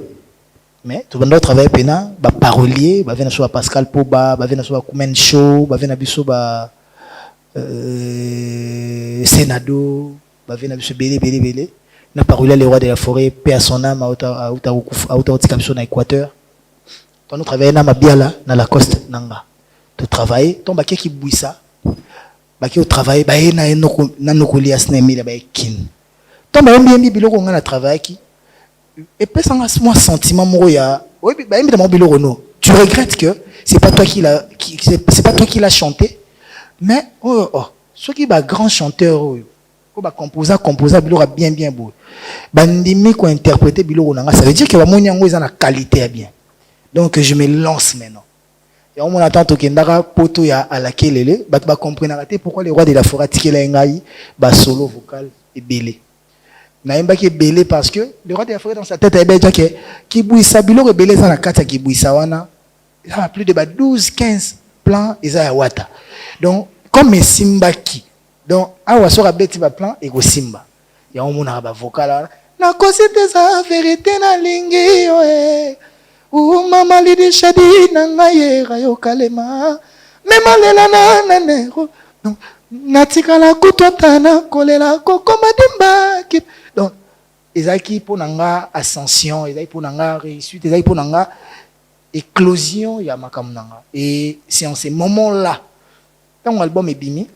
Mais tout le monde travaille pena, bah parolier, bah venir sur Pascal Poba, bah venir sur Koumen Show, bah venir sur Senado, bah venir sur Belé. Na parolier les rois de la forêt, paix à son âme, à Outaoutikamiso na Équateur. Toi nous travaillons na Mabiala, na la coste nanga. Tu travailles, ton baké qui bouille ça, baké au travail, bah na nokoli asnemi la bah kin. Ton bah bien biloko on a travail qui et puis ça moi sentiment moya oui bah évidemment biloko no tu regrettes que c'est pas toi qui c'est pas toi qui l'a chanté mais ceux qui ba grand chanteur ko ba composer biloko bien beau bandimi ko interpréter biloko nanga ça veut dire que ba moni yango ils ont la qualité bien donc je me lance maintenant et on attend to kendaka poto ya alakelele ba comprendre pourquoi les rois de la forêt tikela ngai ba solo vocal et belé naimba qui est belé parce que le roi de la forêt dans sa tête est déjà que qui bouille ça biloko belé ça na kata qui bouille ça wana il y a plus de 12-15 plans et ça ya wata donc comme simba qui donc awa sora beti ba plan et go simba ya on mona ba vocal na kosi des vérité na lingi oe ou mama lidi shadi na ngaye rayo kalema mema lela na nero donc natikala kutotana kolela kokoma dimba ki donc ezaki pour nanga ascension ezaki pour nanga réussite ezaki pour nanga éclosion ya makambo nanga et c'est en ces moments là quand l'album est bimi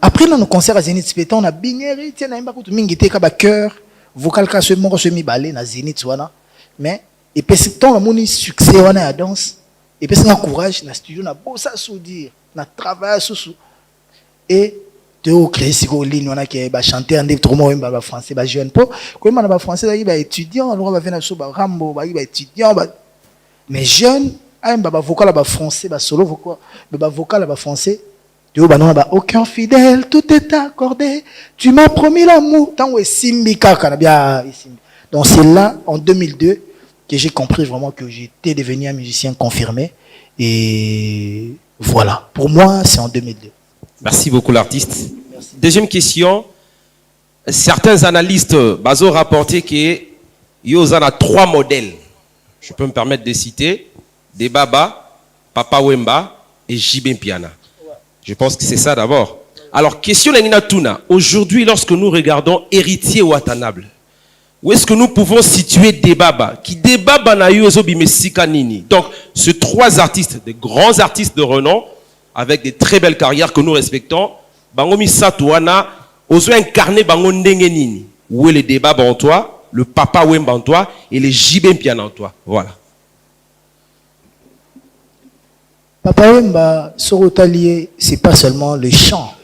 après dans nos concerts à Zénith Spétan on a bingeri tiens naimba kutu mingi te ka ba cœur vocal ka seulement se mi balé na Zénith wana mais et puis c'est ton moni succès wana ya danse et puis c'est un courage na studio na bossa soudire na travail sous et de au créer si ko ligne on a qui ba chanter en des trop moi ba français ba jeune po comment na ba français ba étudiant on va venir sur ba rambo ba étudiant ba mais jeune aime ba vocal ba français ba solo vocal ba vocal ba français de ba non ba aucun fidèle tout est accordé tu m'as promis l'amour tant que simbi kaka na bien donc c'est là en 2002 que j'ai compris vraiment que j'étais devenu un musicien confirmé et voilà, pour moi, c'est en 2002. Merci beaucoup l'artiste. Deuxième question. Certains analystes ont rapporté qu'il y a 3 modèles. Je peux me permettre de citer Debaba, Papa Wemba et Jibé Piana. Je pense que c'est ça d'abord. Alors, question Nina Tuna. Aujourd'hui, lorsque nous regardons Héritier Watanabe, où est-ce que nous pouvons situer Debaba qui Debaba na yuzo bimesika nini. Donc, ces 3 artistes, des grands artistes de renom, avec des très belles carrières que nous respectons, bangomi satouana, ozo incarner bango ndenge nini. Où est le Debaba en toi, le Papa Wemba en toi et les Jibé Piana en toi. Voilà. Papa Wemba, Sorotalier, c'est pas seulement le chant.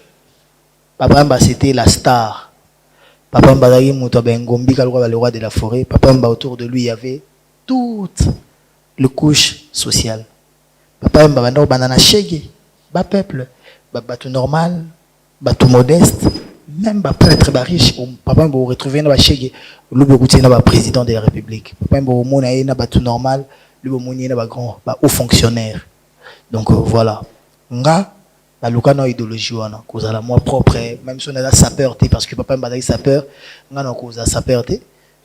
Papa Wemba, c'était la star. Papa Mbadagi Moutobengombi, le roi de la forêt. Papa Mba, autour de lui, il y avait toute le couche sociale. Papa Mba, banana chégé, bas peuple, bas tout normal, bas tout modeste, même bas prêtre, bas riche. Papa Mba, vous retrouvez dans chégé, le Bogoutier, dans président de la République. Papa Mba, vous monaïe, bas tout normal, le Bogoutier, bas grand, bas haut fonctionnaire. Donc voilà. Nga, la locale idéologie wana cause la moi propre même si on a la sapeur parce que papa mbadaki sapeur nga na cause la sapeur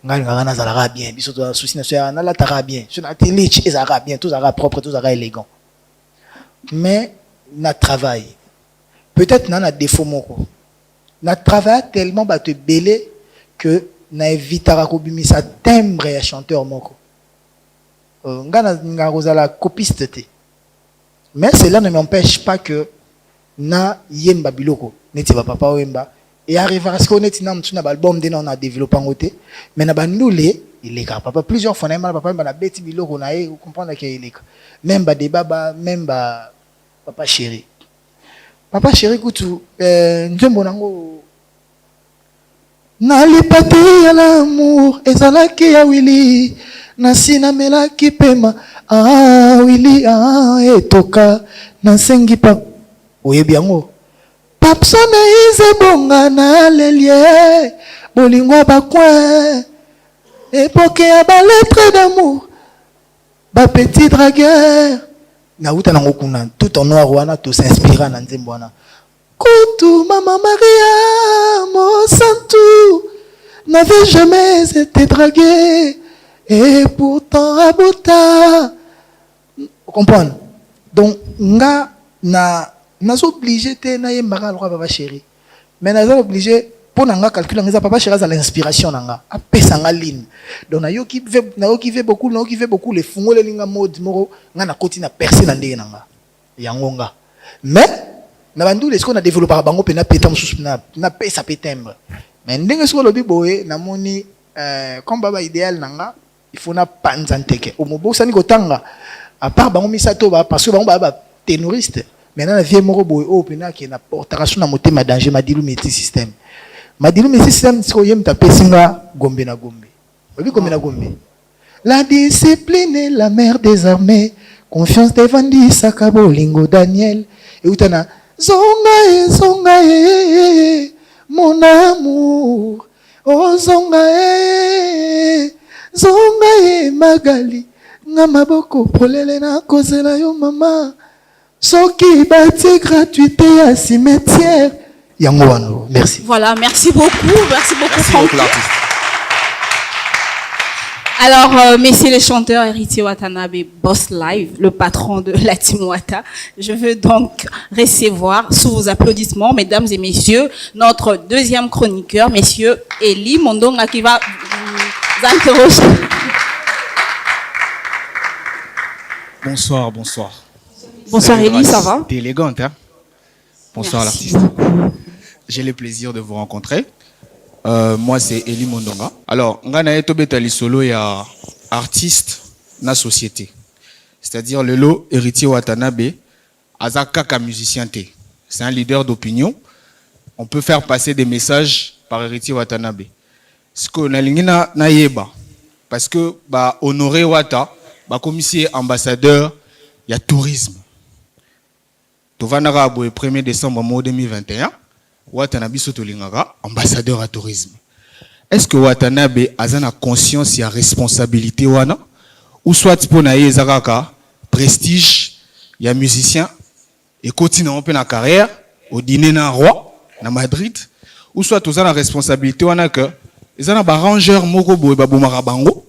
nga na zalaka bien biso to souci na soya na la tara bien sur na télé ezara bien tout zara propre tout zara élégant mais na travail peut-être na défaut moko na travail tellement ba te belé que na évitara ko bimisa timbre ya chanteur moko nga cause la copiste te mais cela ne m'empêche pas que na yemba biloko neti ba Papa Wemba et arriver à ce qu'on est na mtuna ba album de na on a développé en côté mais na ba ndoulé il est car papa plusieurs fois na Papa Wemba na beti biloko na e comprendre que il est même ba Debaba même ba papa chéri kutu nzembo nango na lipati ya l'amour ezalaki ya Willy na sina melaki pema Willy etoka na sengi pa oyebi yango papsone ize bonga na lelie bolingwa bakwe époque ya ba lettre d'amour ba petit dragueur na uta nango kuna tout en noir wana to s'inspira na nzembo wana kutu mama Maria mon santu n'avait jamais été dragué Et pourtant, abota. Vous comprenez? Donc, nga na obligé te na yembaka lwa papa chéri. Mais na obligé pour nga calculer nga papa chéri à l'inspiration nga. Apesa nga ligne. Donc na yo qui veut beaucoup les fungo les linga mode moro nga na koti na percer na ndenge nga. Yango nga. Mais na bandu les qu'on a développé bango pe na pétam sous na pesa pétembre. Mais ndenge so lobi boye na moni comme baba idéal nga il faut na panzanteke. O mobo sani kotanga à part bango misato ba parce que bango ba ténoriste. Maintenant la vie moro boye o pena ki na portation na moté ma danger madilu métier système. Madilu métier système ko yem ta pesinga gombe na gombe. Obi gombe na gombe. La discipline est la mère des armées. Confiance devant sakabo lingo Daniel. Et utana zonga mon amour. Oh zonga magali. Nga maboko polele na kozela yo mama. Soki bati gratuité à cimetière. Yango wano. Merci. Voilà, merci beaucoup. Merci beaucoup, Merci Franck. beaucoup, l'artiste. Alors, messieurs les chanteurs, Héritier Watanabe, Boss Live, le patron de la Team Wata, je veux donc recevoir, sous vos applaudissements, mesdames et messieurs, notre deuxième chroniqueur, monsieur Eli Mondonga, qui va vous interroger. Bonsoir. Bonsoir Eli, ça va? T'es élégante, hein? Bonsoir Merci l'artiste. J'ai le plaisir de vous rencontrer. Moi, c'est Eli Mondonga. Alors, ngana eto betali solo ya artiste na société. C'est-à-dire le lot Héritier Watanabe, azakaka musicien te. C'est un leader d'opinion. On peut faire passer des messages par Héritier Watanabe. Ce qu'on a lingina na yeba. Parce que, bah, honorer Wata, bah, comme ici, ambassadeur, il y a tourisme. Tovanara le 1er décembre 2021, Watanabe Sotolingara, ambassadeur à tourisme. Est-ce que Watanabe a une conscience et responsabilité wana? Ou soit pour naïe zaraka prestige, il y a musicien et continue en pleine carrière au dîner na roi na Madrid, ou soit tous la responsabilité wana que ils ont un arrangeur moko boy babumara bango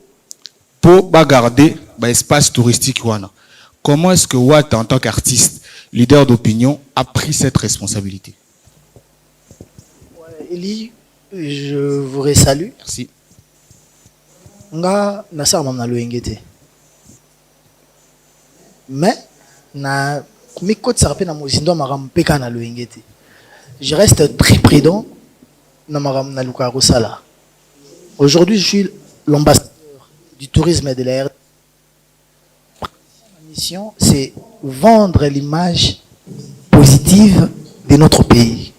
pour garder l'espace touristique wana. Comment est-ce que Wata, en tant qu'artiste, leader d'opinion, a pris cette responsabilité? Eli, je vous resalue. Merci. Nga nasa mam na loengete. Mais na mikot sarpe na mozindo maram peka na loengete. Je reste très prudent na maram na luka rosala. Aujourd'hui, je suis l'ambassadeur du tourisme et de l'air. Ma mission, c'est vendre l'image positive de notre pays.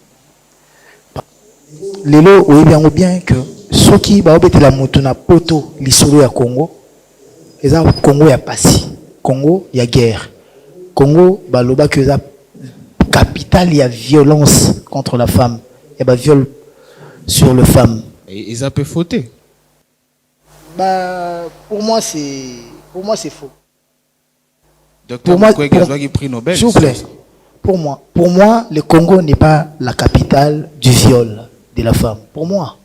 Lelo oyebi bien que soki ba obete la moto na poto lisolo ya Congo, eza Congo ya pasi, Congo ya guerre. Congo baloba que eza capitale ya violence contre la femme, et ba viol sur le femme. Et ils ont pu fauter. Bah pour moi c'est faux. Docteur Mukwege a pris Nobel. S'il vous plaît. Pour moi, le Congo n'est pas la capitale du viol de la femme. Pour moi.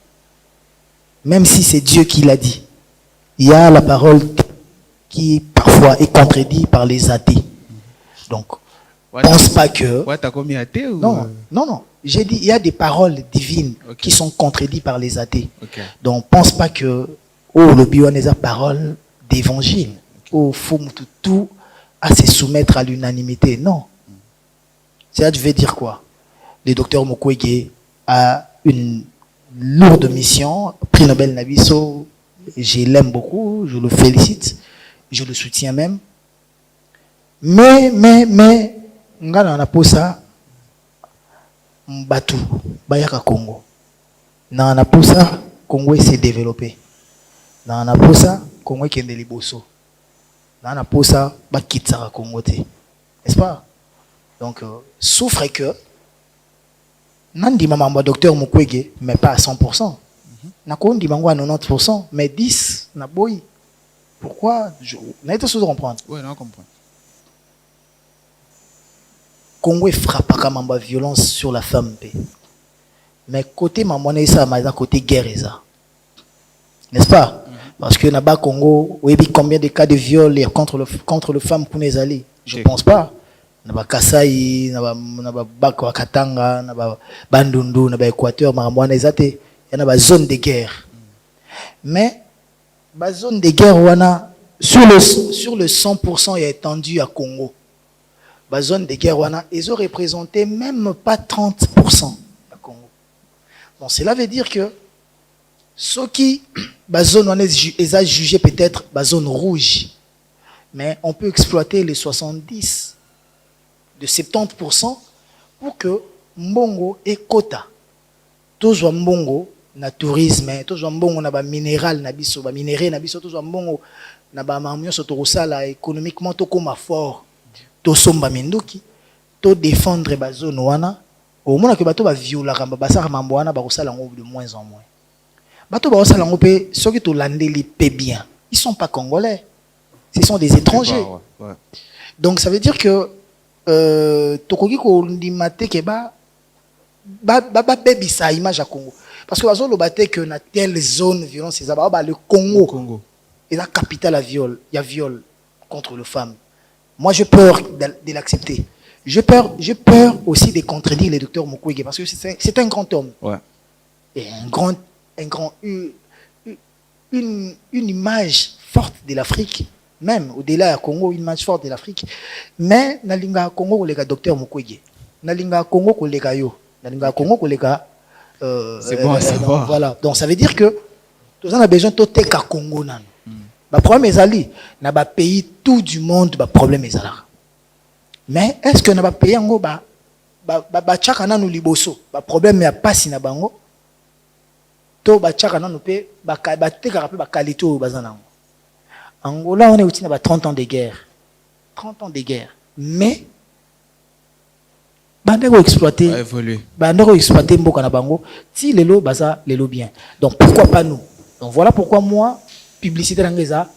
Même si c'est Dieu qui l'a dit. Il y a la parole qui parfois est contredite par les athées. Donc, pense pas que... Ouais, t'as commis athée ou... Non. J'ai dit, il y a des paroles divines qui sont contredites par les athées. Okay. Donc, pense pas que... Oh, le bio n'est pas parole d'évangile. Oh, faut tout à se soumettre à l'unanimité. Non. Ça veut dire quoi? Le docteur Mukwege a une lourde mission, prix Nobel Nabiso, je l'aime beaucoup, je le félicite, je le soutiens même. Mais, nga na posa mbatu bayaka Congo. Na posa Congo s'est développé. Na posa Congo kende liboso. Na posa bakitsaka Congo te. N'est-ce pas? Donc, souffre que Nandi Mamamba docteur Mukwege, mais pas à 100%. Nakondi Mangwa à 90%, mais 10%, Naboy. Pourquoi? N'a pas comprendre. Oui, non, comprends. Congo frappe à Mamba violence sur la femme. Mais côté Mamone, ça m'a côté guerre. N'est-ce pas? Parce que là-bas, Congo, oui, combien de cas de viol contre le femme pour les alliés? Je ne pense pas. Naba Kasai, naba Bako Katanga, naba Bandundu, naba Équateur, Maramouana, Ezate, il y a une zone de guerre. Mais, la zone de guerre, sur le 100%, il est étendu à Congo. La zone de guerre, ils ont représenté même pas 30% à Congo. Donc, cela veut dire que ceux qui, la zone, ils ont jugé peut-être la zone rouge. Mais on peut exploiter les 70%, de 70% pour que Mbongo et Kota, tous les Mbongo, na tourisme, tous les Mbongo, na ba minéral, na biso, ba minéré, na biso, tous les Mbongo, na ba mamio sotorosala économiquement to comme fort, to somba minduki, to défendre ba zone wana, au moins que bato ba viola ramba basara mambo wana ba kosala ngo de moins en moins. Bato ba kosala ngo pe, ceux qui to landeli pe bien, ils sont pas congolais, ce sont des étrangers. Ouais. Donc ça veut dire que tokoki ko ndimate ke ba bebisa image à Congo parce que bazo lobate que na telle zone violence c'est ba le Congo est la capitale à viol, il y a viol contre les femmes. Moi j'ai peur de l'accepter. J'ai peur aussi de contredire le docteur Mukwege parce que c'est un grand homme. Ouais. Et une image forte de l'Afrique. Même au-delà du Congo, une image forte de l'Afrique. Mais, nalinga Congo, le docteur Mukwege. Nalinga Congo, le yo. Nalinga Congo, le c'est bon à savoir. Voilà. Donc, ça veut dire que, tout ça, on a besoin de tout à Congo. Le problème est ali. Dans le pays, tout du monde, le problème est là. Mais, est-ce que dans le pays, on a chakana nous liboso. Le problème est pas si na bango. To ba chakana nous pe, ba te karape ba qualité au bazanango. Angola, on est aussi dans 30 ans de guerre. 30 ans de guerre. Mais, bandeko exploiter. Bandeko exploiter mboka na bango. Si les lots, baza, les lots bien. Donc pourquoi pas nous? Donc voilà pourquoi moi, publicité d'Angeza,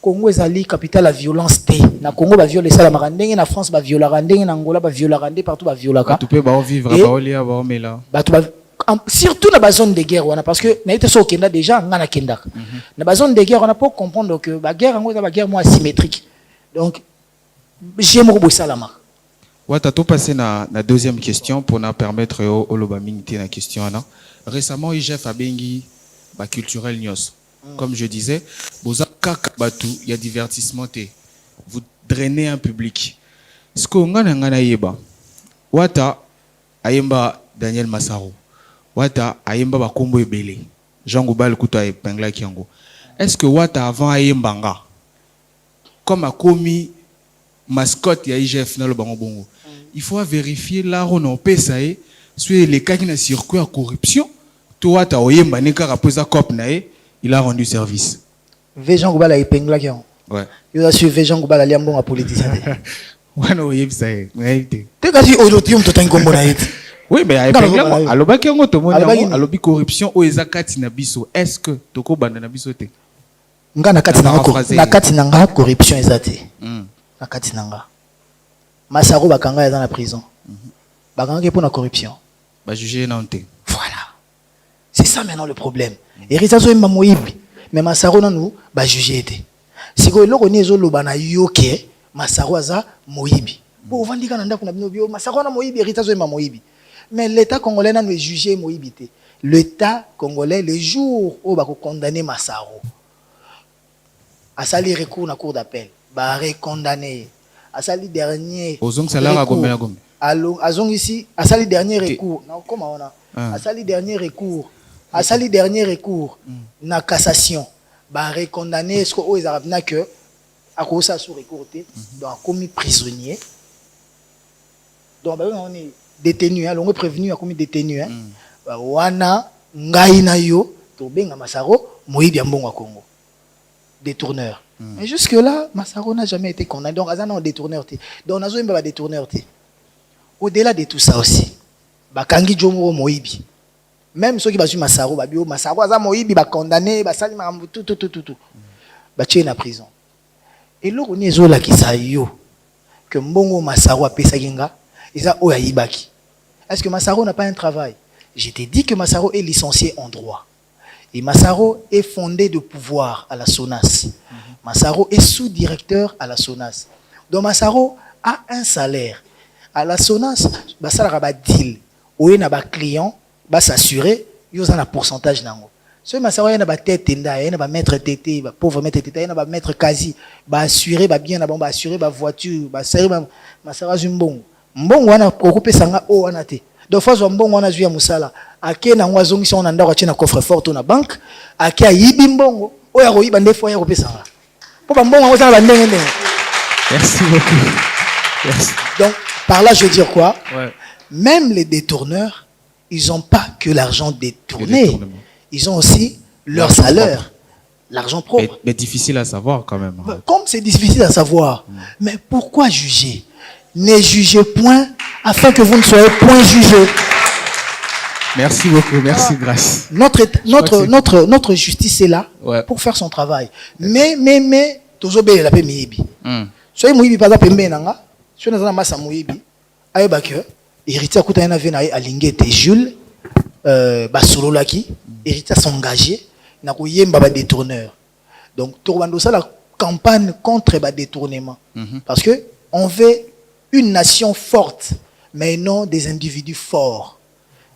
Congo est la capitale la violence T. Na Congo va violer ça la marandenge, na France va violer randenge, na Angola va violer randenge, partout va violer ka. Tu peux ba vivre, ba olia, ba omela. Surtout dans la zone de guerre, parce que nous avons déjà dans la zone de guerre, on a pas comprendre que la guerre est une guerre asymétrique. Donc, j'aime beaucoup ça là. Ouais, tu as tout passé na deuxième question pour nous permettre au lobamingité la question. Récemment, IGF a bengi ba culturel news. Comme je disais, il y a divertissement. Vous drainez un public. Ce qu'on a ngana yeba. Wata ayemba Daniel Massaro. Wata ayemba ba kombo ebele. Jean Goubal kuta epingla kiango. Est-ce que Wata avant ayemba nga comme a commis mascotte ya IGF na lo bango bongo. Il faut vérifier là on en pesae sur les cas qui na circuit à corruption. To Wata oyemba ne kara posa cop nae, il a rendu service. Jean Goubal epingla kiango. Ouais. Il a suivi Jean Goubal ali ambonga politicien. Ouais no yebsae. Te kasi aujourd'hui on totangi kombo na yete. Oui, mais alobaki yango tomoni alobi corruption o ezakati na biso. Est-ce que toko banda na biso te? Nga na kati nanga corruption ezate. Na kati nanga. Massaro bakanga dans la prison. Bakanga pour la corruption. Ba juger na onte. Voilà. C'est ça maintenant le problème. Et Rizazo mba moyibi. Mais Massaro nanou ba juger été. Siko eloko ni ezoloba na yoke Massaro aza moyibi. Bo vandika na ndako na bino bio Massaro na moyibi Rizazo mba moyibi. Mais l'État congolais n'a pas jugé Moïbité. L'État congolais, le jour où il a condamné Massaro, a sali recours dans la cour d'appel, a condamné, a sali dernier recours. A sali dernier recours. Comment on a? A sali dernier recours. A sali dernier recours. Na cassation. A condamné ce qu'on a dit que à cause de ce recours, donc commis prisonnier. Donc on est détenu, l'on est prévenu à commis détenu. Wana ngai na yo to benga Massaro moyibi ya mbongo Congo. Détourneur. Mais jusque là Massaro n'a jamais été condamné. Donc azana un détourneur té. Donc nazo yemba ba détourneur té. Au-delà de tout ça aussi, bakangi jomo moyibi. Même ceux qui ba su Massaro ba bio Massaro aza moyibi ba condamné ba sali makambo tout. Ba tie na prison. Et là on est zo la kisa yo que mbongo Massaro a pesa kinga. Isa oya yibaki. Est-ce que Massaro n'a pas un travail? Je t'ai dit que Massaro est licencié en droit. Et Massaro est fondé de pouvoir à la SONAS. Massaro est sous-directeur à la SONAS. Donc Massaro a un salaire. À la SONAS, ça a deal. Où il y a un client, s'assurer, il y a un pourcentage. Ce Massaro, il y a un tête, il y a un maître tété, pauvre maître tété, il y a un maître quasi, assurer, bien, assurer, voiture, Massaro a un bon. Bon, on a occupé ça, on a été. Donc, fois bon, on a vu à Moussala. À qui na ngwazongi si on a ndaro chena coffre fort na banque. À qui a yibi mbongo. Oya ko yiba ndefo ya ko pesa. Pour ba mbongo on ça ba ndenge ndenge. Merci beaucoup. Merci. Donc, par là, je veux dire quoi? Ouais. Même les détourneurs, ils n'ont pas que l'argent détourné. Ils ont aussi leur salaire, l'argent propre. Mais difficile à savoir quand même. Comme c'est difficile à savoir, mais pourquoi juger? Ne jugez point afin que vous ne soyez point jugés. Merci beaucoup, merci, grâce. Notre justice est là pour faire son travail. Mais, tozobe la paix miibi. Soyez mouibi pas la paix menanga. Soyez dans la masse mouibi. Aïe bakke. Héritier à Koutayana Vena et Alingete Jules. Basololaki. Héritier s'engager. N'a kouyem baba détourneur. Donc, Tourbando ça la campagne contre les détournements. Parce que on veut une nation forte, mais non des individus forts.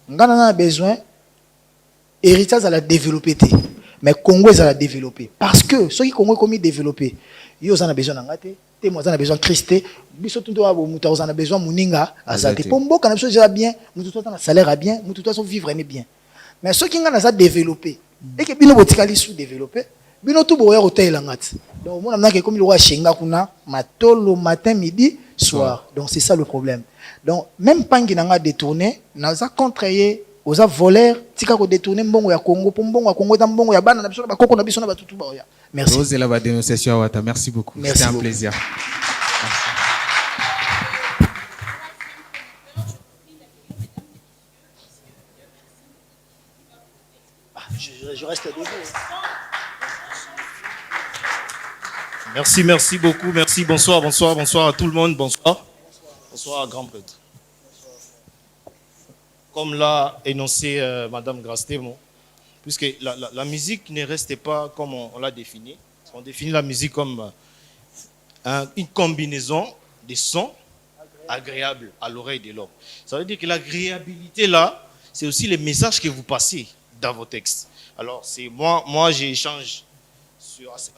On a besoin, héritage à la développer, mais Congo à la développer. Parce que ceux qui Congo comme développer, ils ont besoin d'engagé, ils ont besoin de Christé, ils ont besoin de Mouninga, Azate. Pour moi, quand les choses bien, nous tous un salaire bien, nous tous vivre bien. Mais ceux qui ont ça développé, et que bino botikali sous développé, bino tout boya hôtel langat. Donc moi on a comme le roi Shenga kuna matolo matin midi soir. Donc c'est ça le problème. Donc même pangi nanga détourné, naza contrayer aux voleurs, tika ko détourner mbongo ya Congo, pour mbongo ya Congo ta mbongo ya bana na biso ba koko na biso na batutu ba ya. Merci. Rose la dénonciation Wata, merci beaucoup. C'était un plaisir. Je reste debout. Merci beaucoup, merci, bonsoir à tout le monde, bonsoir. Bonsoir, grand prêtre. Comme l'a énoncé Madame Grastemont, puisque la musique ne restait pas comme on l'a défini. On définit la musique comme une combinaison de sons agréables à l'oreille de l'homme. Ça veut dire que l'agréabilité là, c'est aussi les messages que vous passez dans vos textes. Alors, c'est moi j'échange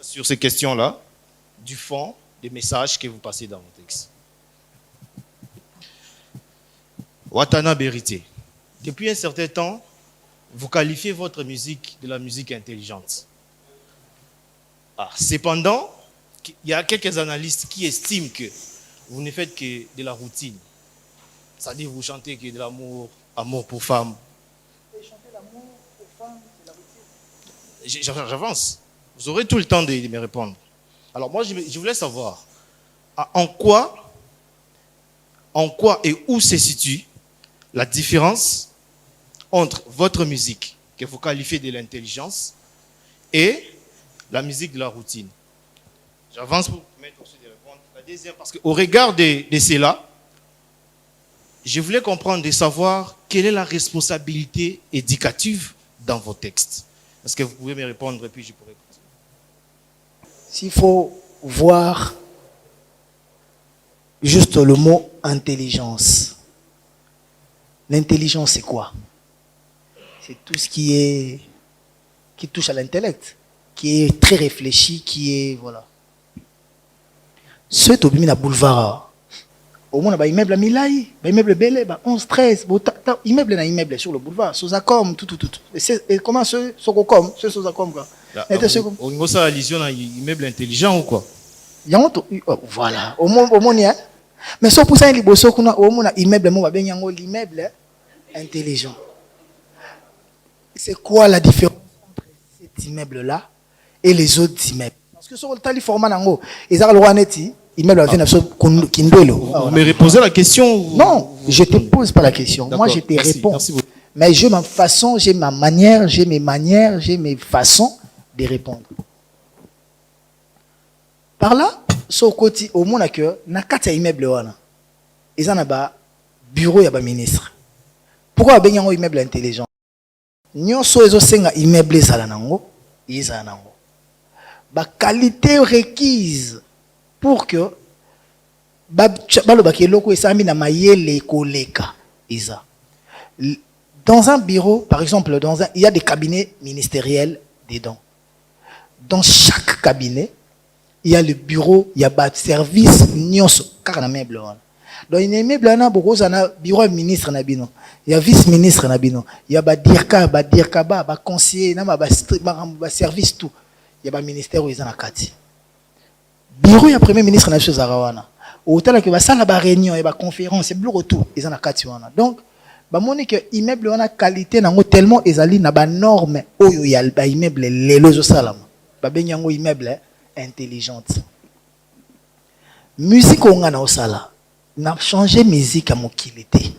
sur ces questions-là, du fond des messages que vous passez dans vos textes. Watana Berité, depuis un certain temps, vous qualifiez votre musique de la musique intelligente. Cependant, il y a quelques analystes qui estiment que vous ne faites que de la routine. C'est-à-dire vous chantez que de l'amour, amour pour femmes. J'avance. Vous aurez tout le temps de me répondre. Alors moi, je voulais savoir en quoi et où se situe la différence entre votre musique, que vous qualifiez de l'intelligence, et la musique de la routine. J'avance pour permettre aussi de répondre. La deuxième, parce qu'au regard de cela, je voulais comprendre et savoir quelle est la responsabilité éducative dans vos textes. Est-ce que vous pouvez me répondre et puis je pourrai continuer. S'il faut voir juste le mot intelligence. L'intelligence, c'est quoi? C'est tout ce qui touche à l'intellect, qui est très réfléchi, qui est, voilà. Ce qui est au boulevard, au moins, il y a un immeuble à Milaï, un immeuble Belé, 11, 13, immeuble na immeuble sur le boulevard, Sozacom, tout. Et comment ce Sococom, ce Sozacom, quoi? Au niveau de ça, allusion à un immeuble intelligent ou quoi? Voilà, au moins, mais ça pour ça, il y a un immeuble, l'immeuble intelligent. C'est quoi la différence entre cet immeuble-là et les autres immeubles? Parce que sur le tali format nango, ils ont le droit netti, immeuble avec un kindwelo. Vous me reposez la question? Non, je te pose pas la question. Moi, je te réponds. Merci beaucoup. Mais j'ai ma façon, j'ai ma manière, j'ai mes manières, j'ai mes façons de répondre. Par là, sur le côté, au monde que na kati immeuble wana, ils ont un bureau ya ba ministre. Pourquoi ben un immeuble intelligent? nyonso ezosenga immeuble ezala nango ezala nango qualité requise pour que balobaki eloko esami na mayele koleka eza. Dans un bureau, par exemple, il y a des cabinets ministériels dedans. Dans chaque cabinet, il y a le bureau, il y a le service, nyonso kaka na meuble wana. Donc il y a meuble na beaucoup na bureau ministre na bino, il y a vice ministre na bino, il y a ba dirka ba conseiller na ba service tout. Il y a ba ministère où ils en a kati. Bureau ya premier ministre na chose wana. Au tel que ba sala ba réunion et ba conférence et bureau tout, ils en a kati wana. Donc ba moni que immeuble wana qualité nango tellement ezali na ba norme oyo ya ba immeuble lelo zo salama. Ba benyango immeuble intelligente. Musique onga na osala. Na changer musique à mokilité.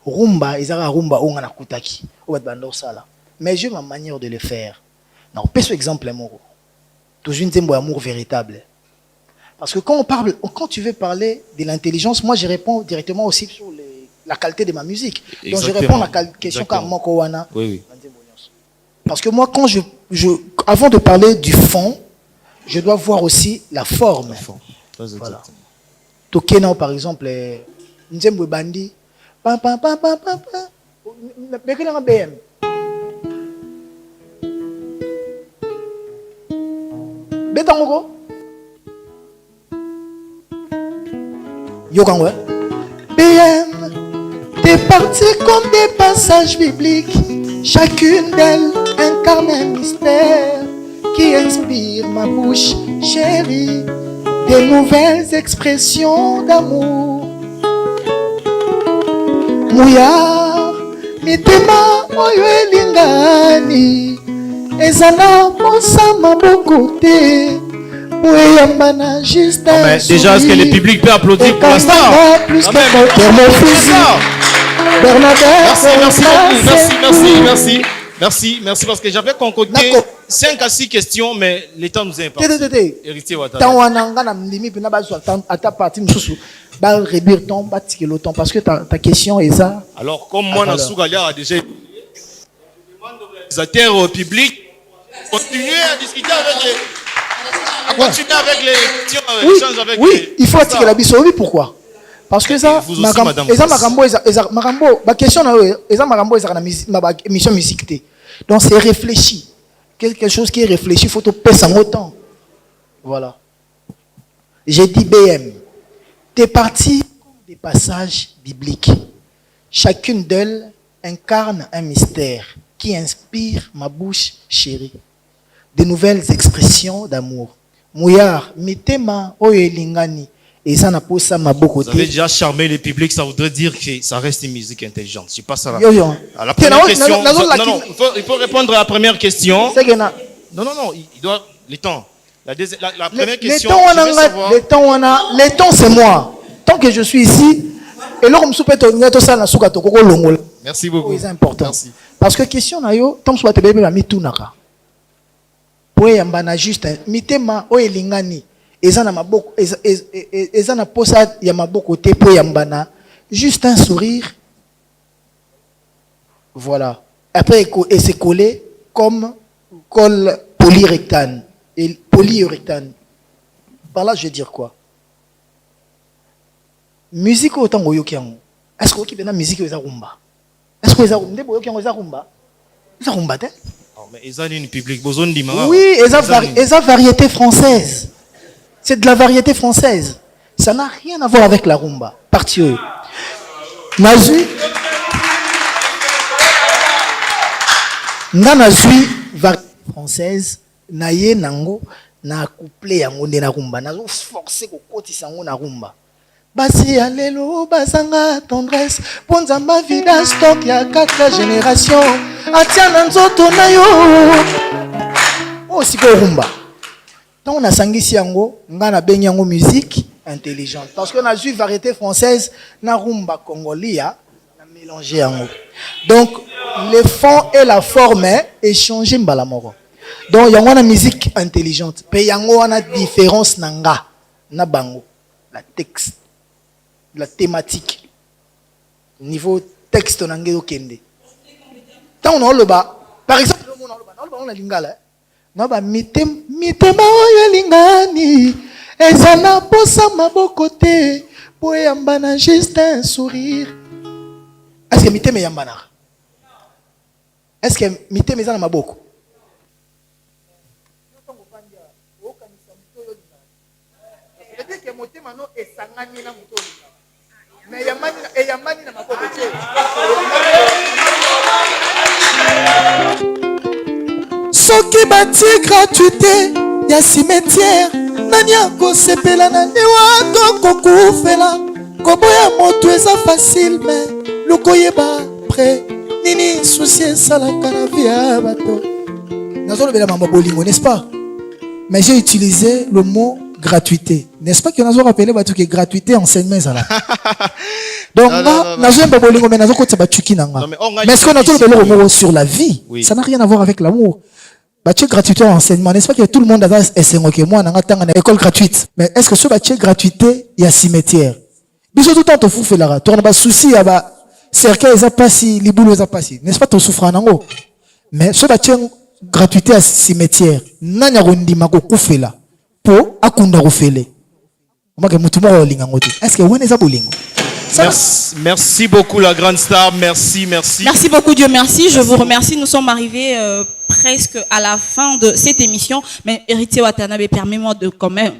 Rumba, ezara rumba onga na kutaki. Ou bando osala. Mais j'ai ma manière de le faire. Non, pèse exemple amour. Toujours une tembo amour véritable. Parce que quand tu veux parler de l'intelligence, moi je réponds directement aussi sur la qualité de ma musique. Exactement. Donc je réponds à la question comme Moko Wana. Oui. Parce que moi, quand avant de parler du fond, je dois voir aussi la forme. Voilà. Tokena, par exemple, Nzembo Bandi, BM. Betango. Yokango. BM. T'es parti comme des passages bibliques. Chacune d'elles incarne un mystère qui inspire ma bouche chérie. Des nouvelles expressions d'amour. Mouya, mitema oyo elingani. Ezana mosama bokote. Mouya juste un déjà, est-ce que le public peut applaudir pour l'instant? Plus que mon fusil. Merci parce que j'avais concocté 5 à 6 questions, mais le temps nous est imparti. Héritier Ouattara. Parce que ta question est ça. Alors, comme moi, Nassougalia a déjà demande aux organisateurs au public, continuer à discuter avec les. Continuer avec les échanges avec les. Oui, il faut attirer la biseau. Oui, pourquoi? Parce que ça, ma question est ma mission musique. Donc c'est réfléchi. Quelque chose qui est réfléchi, il faut te passer en autant. Voilà. J'ai dit BM. T'es parti comme des passages bibliques. Chacune d'elles incarne un mystère qui inspire ma bouche chérie. De nouvelles expressions d'amour. Mouyar, mitema oyo et ça n'a pas ça ma beaucoup. Vous avez déjà charmé le public, ça voudrait dire que ça reste une musique intelligente. Je passe à la première question. Non, il faut répondre à la première question. Non, il doit le temps. La première question. Le temps c'est moi. Tant que je suis ici, et là merci beaucoup. C'est important. Merci. Parce que question nayo, tant soit bébé la mitunaka. Pour yambana juste mitema o elingani. Ezana maboko ezana posa ya maboko te po yambana juste un sourire, voilà, après et c'est collé comme colle polyuréthane et polyuréthane. Par là je veux dire quoi? Musique autant goyokiango, est-ce que qui bena musique eza rumba? Est-ce que eza rumba boyokiango eza rumba? Eza rumba te? Mais eza une public besoin di mama. Oui, eza variété française. C'est de la variété française. Ça n'a rien à voir avec la rumba. Partieux. Nazui. Nazui, variété française. Naye nango. Na couplé yango de na rumba. Nazo forcé ko koti sango na rumba. Basi alelo, basanga tendresse. Ponza ma vida stock ya 4 générations. Atiana nzoto na yo. Oh, si ko rumba. Donc on a sangisi yango, ngana bengi yango musique intelligente. Parce qu'on a vu variété française, na rumba congolia, na mélangé yango. Donc le fond et la forme échangé mbalamoro. Donc yango na musique intelligente. Pe yango on a différence nanga, na bango, la texte, la thématique, niveau texte nangé okende. Tant on a le bas. na lingala na ba mitema oyo lingani ezana posa maboko te po yamba na juste un sourire. Est-ce que mitema yamba na? Est-ce que mitema ezana maboko? C'est-à-dire que motema no esangani na moto mais yamani na maboko te. Soki bati gratuité ya cimetière nani akosepela na newa to kokufela koboya moto eza facile mais lukoyeba près nini souci esalaka na vie ya bato. Nazolobela mambo bolingo, n'est-ce pas? Mais j'ai utilisé le mot gratuité. N'est-ce pas que nous avons rappelé que gratuité enseignement ça là. Donc nazo bolingo mais nazo kotsa bachuki nanga. Mais est-ce qu'on a tout le mot sur la vie? Ça n'a rien à voir avec l'amour. Bâti gratuité enseignement, n'est-ce pas que tout le monde a enseigné que moi nanga tanga na école gratuite. Mais est-ce que ce bâti gratuité il y a cimetière? Biso tout temps to fou fait la. Tourne ba souci ya ba cercle eza pasi, libulu eza pasi. N'est-ce pas to souffrant nango? Mais ce bâti gratuité à cimetière nanya rondima ko kufela po akunda rofele. Omake mutu mo olinga ngoti. Est-ce que wena eza bolingo? Merci beaucoup la grande star, merci. Merci beaucoup, Dieu merci. Je vous remercie. Nous sommes arrivés presque à la fin de cette émission. Mais Héritier Watanabe, permets-moi de quand même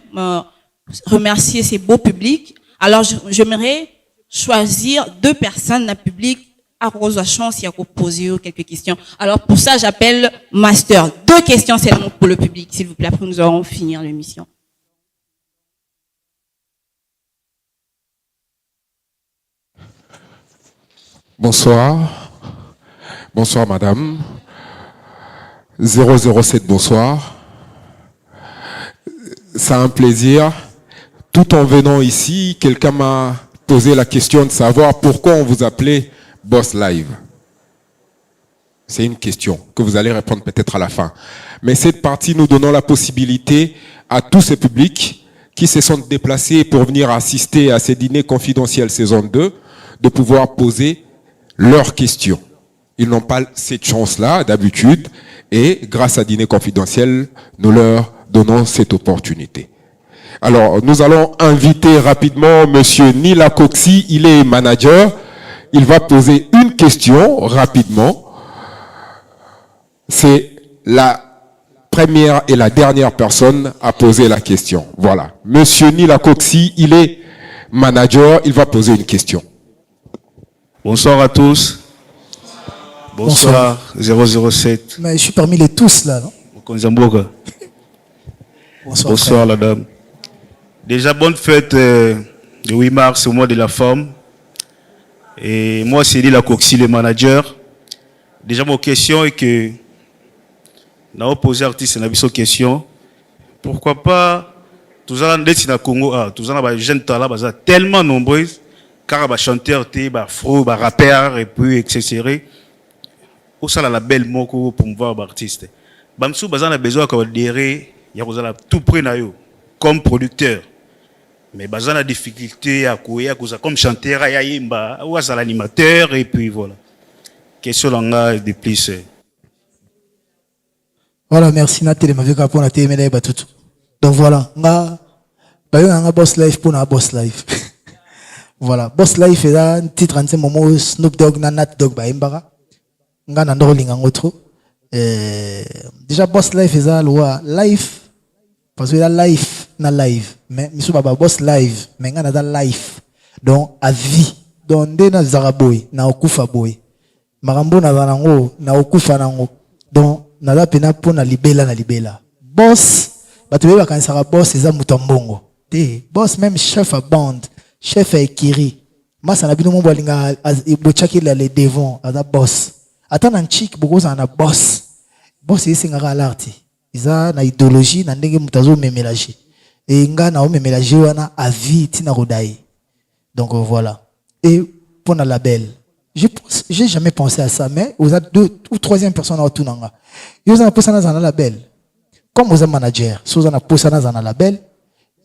remercier ces beaux publics. Alors, j'aimerais choisir 2 personnes dans le public à cause de la chance il y a poser quelques questions. Alors, pour ça, j'appelle Master. 2 questions seulement pour le public, s'il vous plaît. Après, nous allons finir l'émission. Bonsoir. Bonsoir, madame. 007, bonsoir. C'est un plaisir. Tout en venant ici, quelqu'un m'a posé la question de savoir pourquoi on vous appelait Boss Live. C'est une question que vous allez répondre peut-être à la fin. Mais cette partie, nous donnons la possibilité à tous ces publics qui se sont déplacés pour venir assister à ces dîners confidentiels saison 2, de pouvoir poser leurs questions. Ils n'ont pas cette chance-là d'habitude et grâce à Dîner Confidentiel, nous leur donnons cette opportunité. Alors, nous allons inviter rapidement Monsieur Nila Coxi, il est manager. Il va poser une question rapidement. C'est la première et la dernière personne à poser la question. Voilà. Monsieur Nila Coxi, il est manager, il va poser une question. Bonsoir à tous. Bonsoir, 007. Mais je suis parmi les tous là, non? Bonsoir la dame. Déjà, bonne fête le 8 mars, au mois de la femme. Et moi, c'est Nila Coxi, le manager. Déjà, mon question est que, on a posé artiste, on a vu son question. Pourquoi pas, tous les gens dans Congo, tous les jeunes talents, tellement nombreux, car les chanteurs, les rappeurs, et puis, etc. Où ça la belle mot pour voir l'artiste. Bamsou, on a besoin d'adhérer, il y a tout près comme producteur. Mais on a la difficulté à courir, comme chanteur, ou à l'animateur, et puis voilà. Question là de plus. Voilà, merci Nathalie, ma vie pour la téléménée batutu. Donc voilà, on a Boss Life pour la Boss Life. Voilà, Boss Life est là, un titre en ce moment, Snoop Dogg, Nat Dogg, Baimbaga. On a un rolling en autre. Déjà, Boss Life est là, life. Parce que la life, na live. Mais, monsieur Baba, Boss Live, mais on a da life. Donc, à vie. Donc, on a Zaraboy, na okufa boy. Marambo na zanango, na okufa nango. Donc, na da pena po na libela. Boss, batoué ba kansara boss, c'est ça mutambongo. Boss, même chef à bande, chef à ékiri. Moi, ça n'a pas de linga, bochaki les devants, à boss. Attends un chic, beaucoup ça na boss. Boss, c'est singara l'arti. Isa na idéologie, na ndenge mutazo memelaji. Et nga na memelaji wana à vie tina rodai. Donc voilà. Et pour la label, j'ai jamais pensé à ça, mais vous êtes 2 ou 3e personne à tout nanga. Vous avez posé dans un label. Comme vous êtes manager, si vous avez posé dans un label,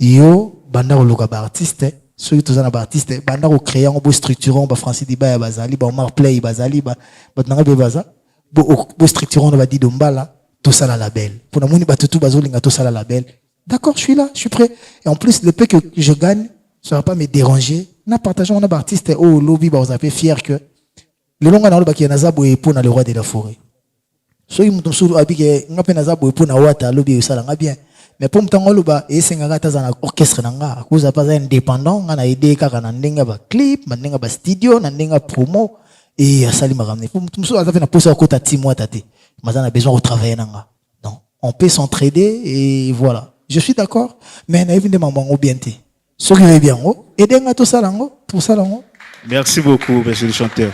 yo banda ko loka ba artiste, ceux qui sont ba artiste, banda ko créer un beau structurant ba Francis Diba ya bazali, ba Omar Play bazali, ba nanga be baza. bo structurant va dire dombala tout ça la label. Pour namoni batutu bazolinga tout ça la label. D'accord, je suis là, je suis prêt. Et en plus le peu que je gagne, ça va pas me déranger. Na partageons on a artiste au lobby ba vous avez fier que le longa na lo baki na zabo et pour na le roi de la forêt. So yi mutum suru abike ngape na zabo et pour na wata lobby ça nga bien. Mais pour mutango lo ba et senga gata za na orchestre nanga, cause pas indépendant, nga na idée kaka na ndenga ba clip, na ndenga ba studio, na ndenga promo et asali maramne. Pour mutum suru aza fait na posa ko ta 6 mois tate. Mazana a besoin de travailler nanga. Donc on peut s'entraider et voilà. Je suis d'accord, mais na even de mamango bienté. Ce qui est bien, aider à tout ça, pour ça. Merci beaucoup, monsieur le chanteur.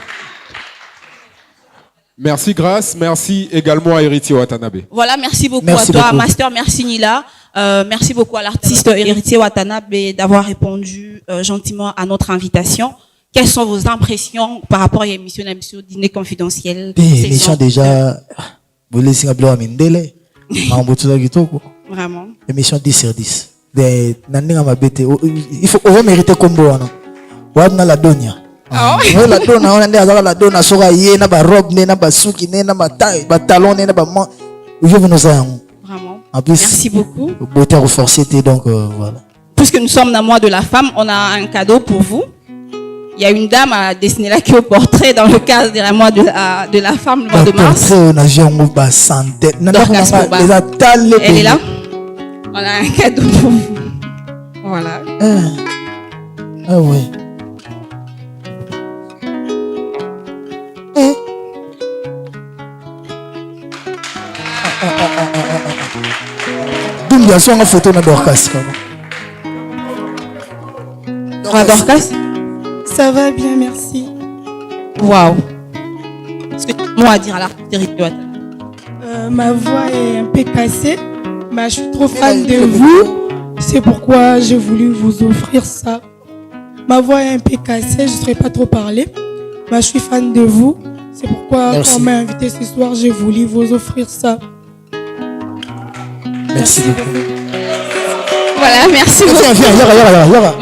Merci Grâce, merci également à Héritier Watanabe. Voilà, merci beaucoup Merci à toi, beaucoup. Master, merci Nila. Merci beaucoup à l'artiste Héritier Watanabe d'avoir répondu gentiment à notre invitation. Quelles sont vos impressions par rapport à l'émission Dîner confidentiel? L'émission déjà, vous laissez un blanc à Mindele, Vraiment. émission 10 sur 10. Il faut mériter combo. On a la donia. La dona, on a la dona, sora yé, na ba robe, na ba souki, na ba taille, ba talon, na ba man. Je vous nous en. Vraiment. En plus, Merci beaucoup. Beauté renforcée, donc voilà. Puisque nous sommes dans le mois de la femme, on a un cadeau pour vous. Il y a une dame à dessiner là qui est au portrait dans le cadre de la mois de la femme, le mois de mars. On a joué en santé. Elle est là. On a un cadeau pour vous. Voilà. Ah ouais. Il y a une photo de Dorcas. Dorcas? Ça va bien, merci. Waouh. Est-ce que tu as un mot à dire à l'artiste? Ma voix est un peu cassée, mais je suis trop fan de vous. C'est pourquoi j'ai voulu vous offrir ça. Ma voix est un peu cassée, je ne saurais pas trop parler, mais je suis fan de vous. C'est pourquoi, quand on m'a invité ce soir, j'ai voulu vous offrir ça. Merci beaucoup. Voilà, merci beaucoup. Yara. Voilà.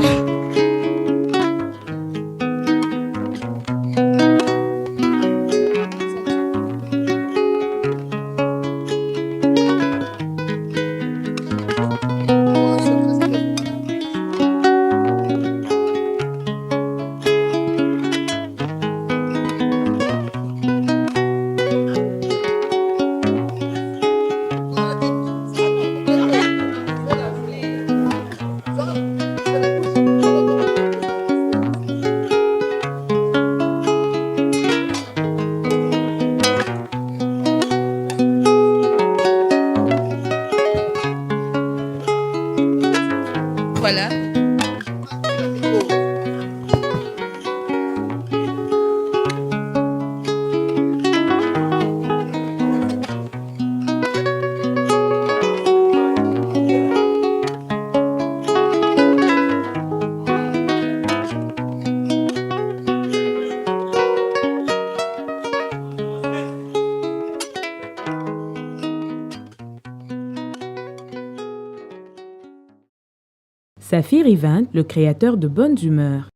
Saphir Event, le créateur de Bonnes Humeurs.